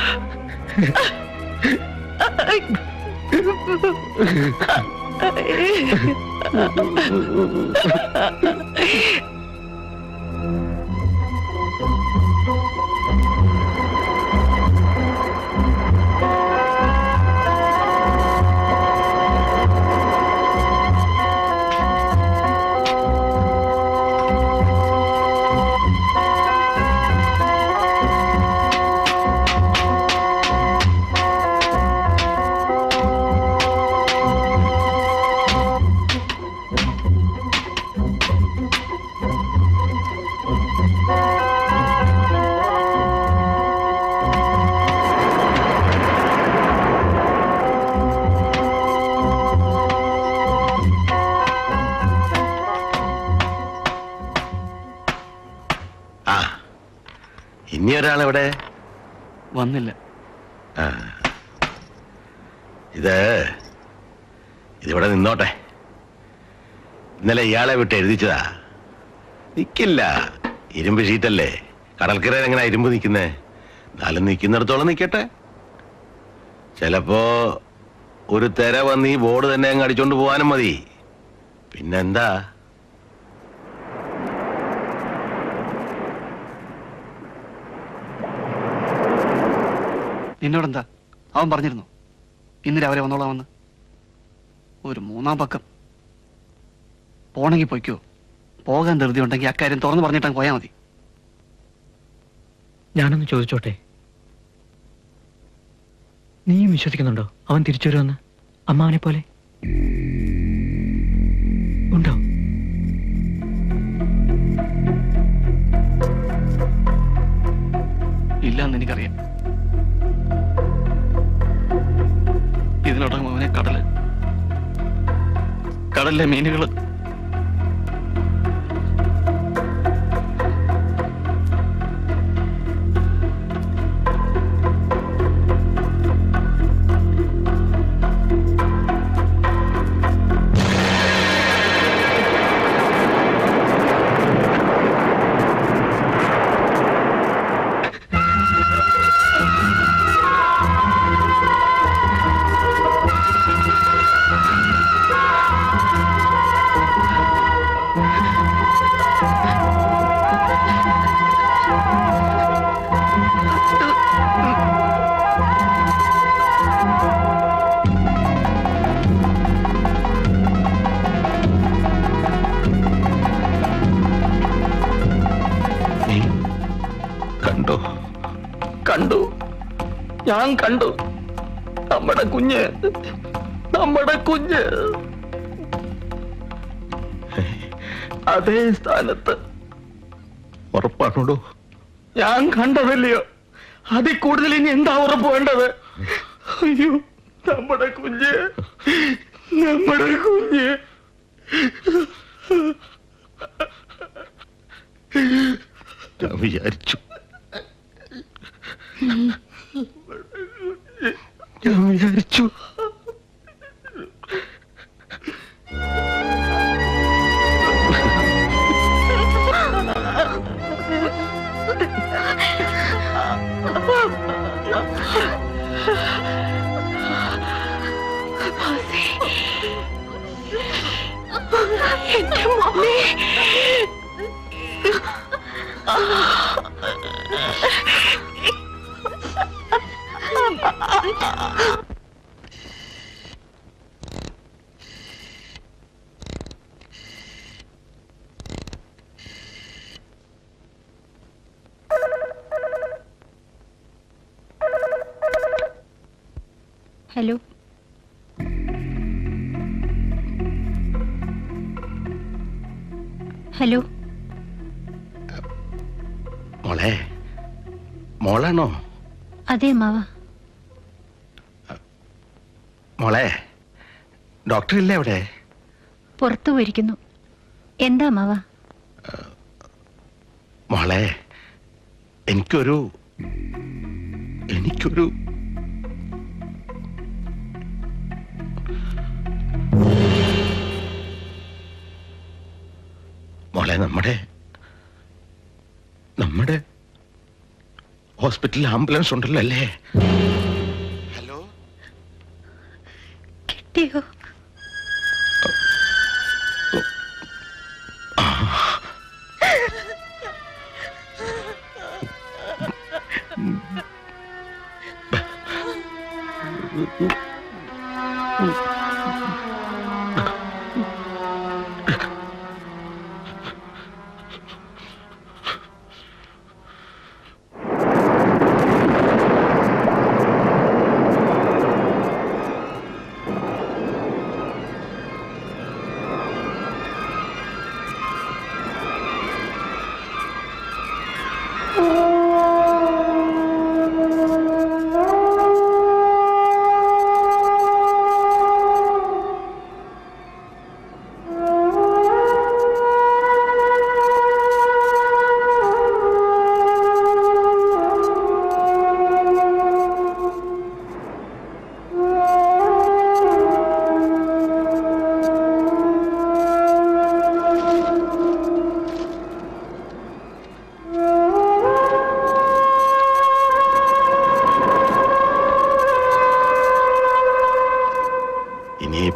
ഒരാളെവിടെ?
വന്നില്ല.
ഇതിവിടെ നിന്നോട്ടെ. ഇന്നലെ ഇയാളെ വിട്ട് എഴുതിച്ചതാ. നിക്കില്ല, ഇരുമ്പ് ഷീറ്റല്ലേ. കടൽക്കരയിൽ എങ്ങനെ ഇരുമ്പ് നിൽക്കുന്നേ? എന്നാലും നിൽക്കുന്നിടത്തോളം നിൽക്കട്ടെ. ചിലപ്പോ ഒരു തെര വന്ന് ഈ ബോർഡ് തന്നെ അങ്ങ് അടിച്ചോണ്ട് പോവാനും മതി. പിന്നെന്താ?
നിന്നോടെന്താ? അവൻ പറഞ്ഞിരുന്നു ഇന്ന് രാവിലെ വന്നോളാമെന്ന്. ഒരു 3-ാം പക്കം. പോണെങ്കിൽ പൊയ്ക്കോ. പോകാൻ ധൃതി ഉണ്ടെങ്കിൽ അക്കാര്യം തുറന്നു പറഞ്ഞിട്ടങ്ങ് പോയാൽ മതി.
ഞാനൊന്ന് ചോദിച്ചോട്ടെ, നീയും വിശ്വസിക്കുന്നുണ്ടോ അവൻ തിരിച്ചു വരുമെന്ന്? അമ്മാവനെ പോലെ ഉണ്ടോ?
ഇല്ലെന്ന് എനിക്കറിയാം. ഇതിനോടകം അവനെ കടലിലെ മീനുകള്
ഞാൻ കണ്ടു. നമ്മുടെ കുഞ്ഞ് അതേ സ്ഥാനത്ത്.
ഉറപ്പാണോ?
ഞാൻ കണ്ടതല്ലയോ? അതിൽ കൂടുതൽ ഇനി എന്താ ഉറപ്പ് വേണ്ടത്? അയ്യോ, നമ്മുടെ കുഞ്ഞ്
ഞാൻ വിചാരിച്ചു
എന്റെ മമ്മി.
Hello, hello.
മോളാണോ?
അതെ മാവ.
മോളെ, ഡോക്ടർ ഇല്ലേ അവിടെ?
പുറത്തു പോയിരിക്കുന്നു. എന്താ മാവ?
മോളെ, എനിക്കൊരു മോളെ, നമ്മുടെ ഹോസ്പിറ്റലിൽ ആംബുലൻസ് ഉണ്ടല്ലോ അല്ലേ? ഹലോ,
കിട്ടിയോ?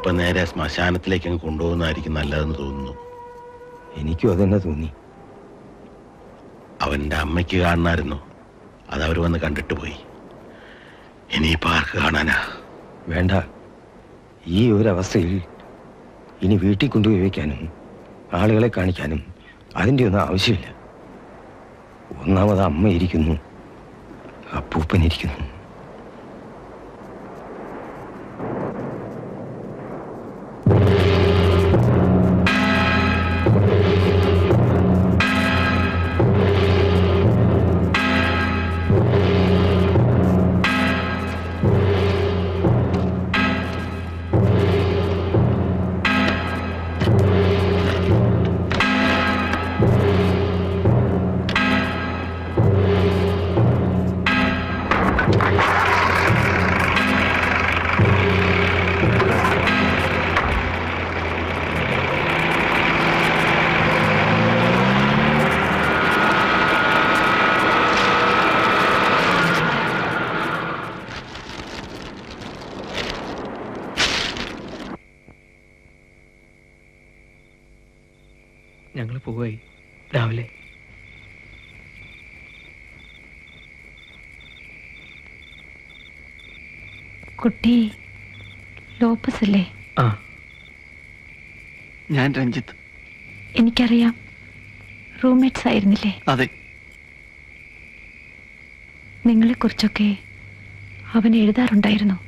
ഇപ്പൊ നേരെ ശ്മശാനത്തിലേക്ക് അങ്ങ് കൊണ്ടുപോകുന്നതായിരിക്കും നല്ലതെന്ന് തോന്നുന്നു.
എനിക്കും അതന്നെ തോന്നി.
അവന്റെ അമ്മയ്ക്ക് കാണണമായിരുന്നു, അതവർ വന്ന് കണ്ടിട്ട് പോയി. ഇനിയിപ്പോ ആർക്ക് കാണാനാ?
വേണ്ട, ഈ ഒരു അവസ്ഥയിൽ ഇനി വീട്ടിൽ കൊണ്ടുപോയി വയ്ക്കാനും ആളുകളെ കാണിക്കാനും അതിൻ്റെ ഒന്നും ആവശ്യമില്ല. ഒന്നാമത് അമ്മ ഇരിക്കുന്നു, അപ്പൂപ്പനിരിക്കുന്നു.
ഞങ്ങൾ പോയി രാവിലെ.
കുട്ടി ലോപ്പസ് അല്ലേ?
ആ, ഞാൻ രഞ്ജിത്ത്.
എനിക്കറിയാം, റൂംമേറ്റ്സ് ആയിരുന്നില്ലേ?
അതെ.
നിങ്ങളെക്കുറിച്ചൊക്കെ അവൻ എഴുതാറുണ്ടായിരുന്നു,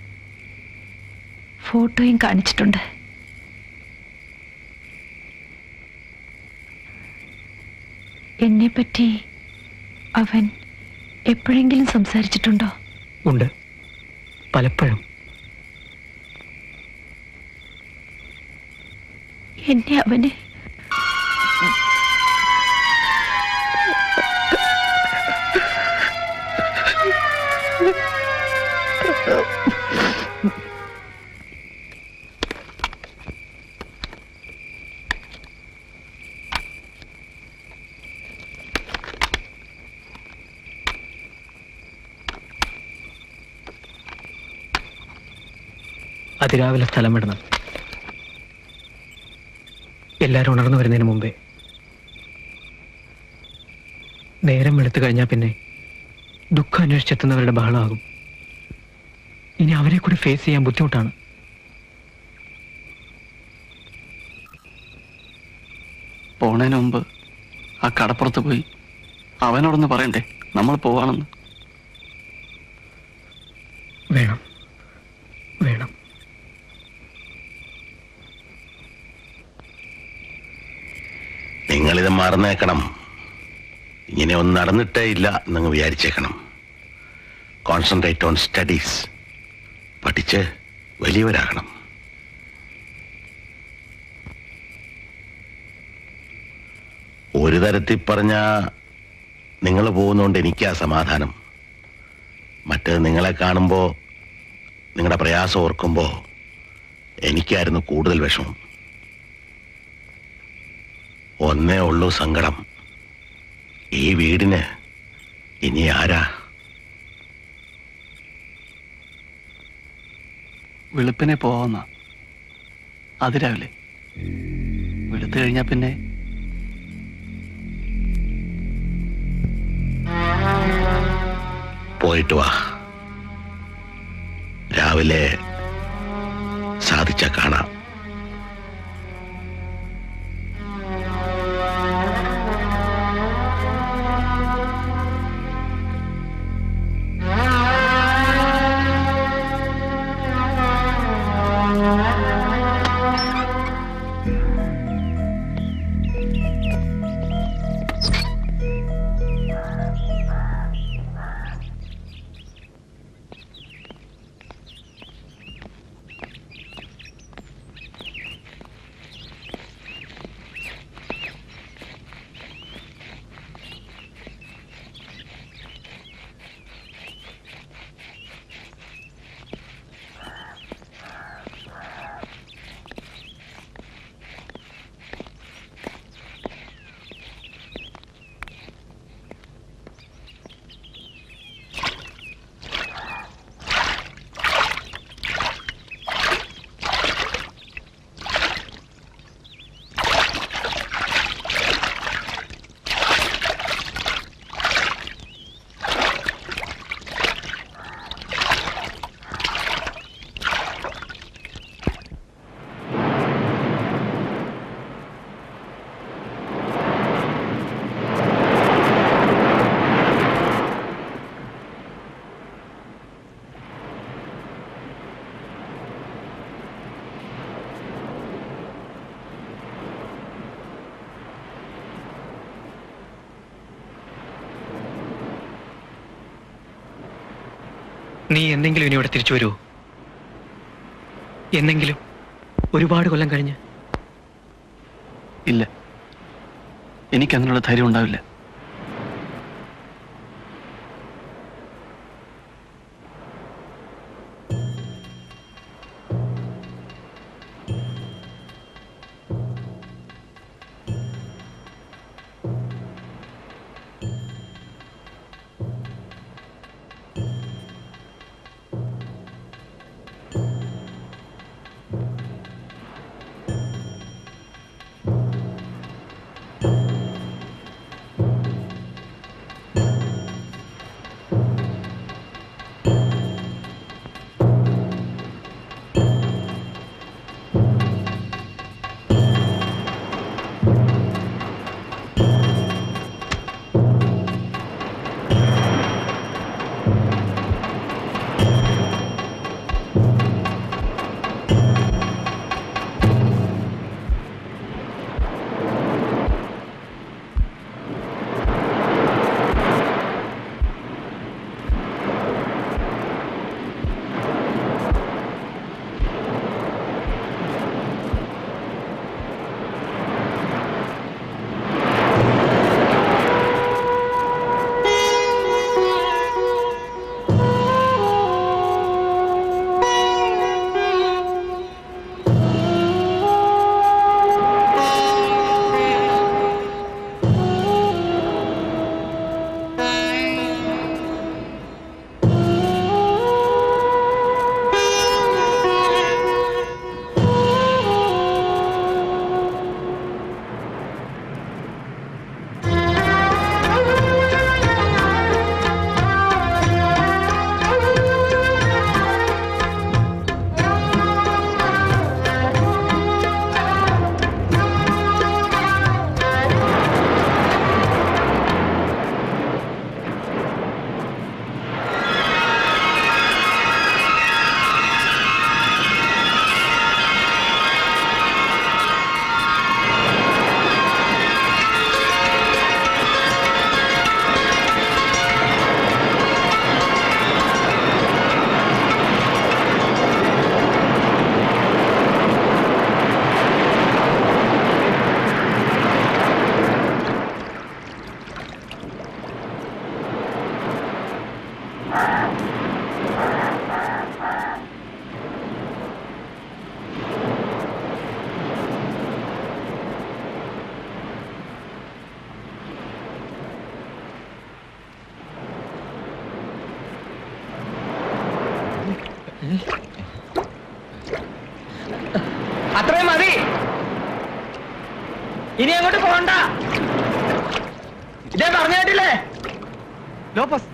ഫോട്ടോയും കാണിച്ചിട്ടുണ്ട്. എന്നെപ്പറ്റി അവൻ എപ്പോഴെങ്കിലും സംസാരിച്ചിട്ടുണ്ടോ?
ഉണ്ട്, പലപ്പോഴും.
എന്നെ അവന്
അതിരാവിലെ സ്ഥലം വിടണം, എല്ലാവരും ഉണർന്നു വരുന്നതിന് മുമ്പേ. നേരം വെളുത്തു കഴിഞ്ഞാൽ പിന്നെ ദുഃഖം അന്വേഷിച്ചെത്തുന്നവരുടെ ബഹളമാകും. ഇനി അവരെ കൂടി ഫേസ് ചെയ്യാൻ ബുദ്ധിമുട്ടാണ്.
പോണതിന് മുമ്പ് ആ കടപ്പുറത്ത് പോയി അവനോടൊന്ന് പറയണ്ടേ നമ്മൾ പോവാണെന്ന്?
വേണം, വേണം.
നിങ്ങളിത് മറന്നേക്കണം. ഇങ്ങനെ ഒന്നും നടന്നിട്ടേ ഇല്ല എന്നങ്ങ് വിചാരിച്ചേക്കണം. Concentrate on studies. പഠിച്ച് വലിയവരാകണം. ഒരു തരത്തിൽ പറഞ്ഞ നിങ്ങൾ പോകുന്നതുകൊണ്ട് എനിക്കാ സമാധാനം. മറ്റേത് നിങ്ങളെ കാണുമ്പോൾ നിങ്ങളുടെ പ്രയാസം ഓർക്കുമ്പോൾ എനിക്കായിരുന്നു കൂടുതൽ വിഷമം. ഒന്നേ ഉള്ളൂ സങ്കടം, ഈ വീടിന് ഇനി ആരാ?
വെളുപ്പിനെ പോവാന്ന അതിരാവിലെ. വെളുത്തു കഴിഞ്ഞാ പിന്നെ
പോയിട്ട് വാ. രാവിലെ സാധിച്ച കാണാം.
നീ എന്തെങ്കിലും ഇനി ഇവിടെ തിരിച്ചു വരുമോ? എന്നെങ്കിലും ഒരുപാട് കൊല്ലം കഴിഞ്ഞ്?
ഇല്ല, എനിക്ക് അതിനുള്ള ധൈര്യം ഉണ്ടാവില്ല.
അത്രയും മതി, ഇനി അങ്ങോട്ട് പോകണ്ട. ഇതേ പറഞ്ഞു കേട്ടില്ലേ ലോപ്പസ്?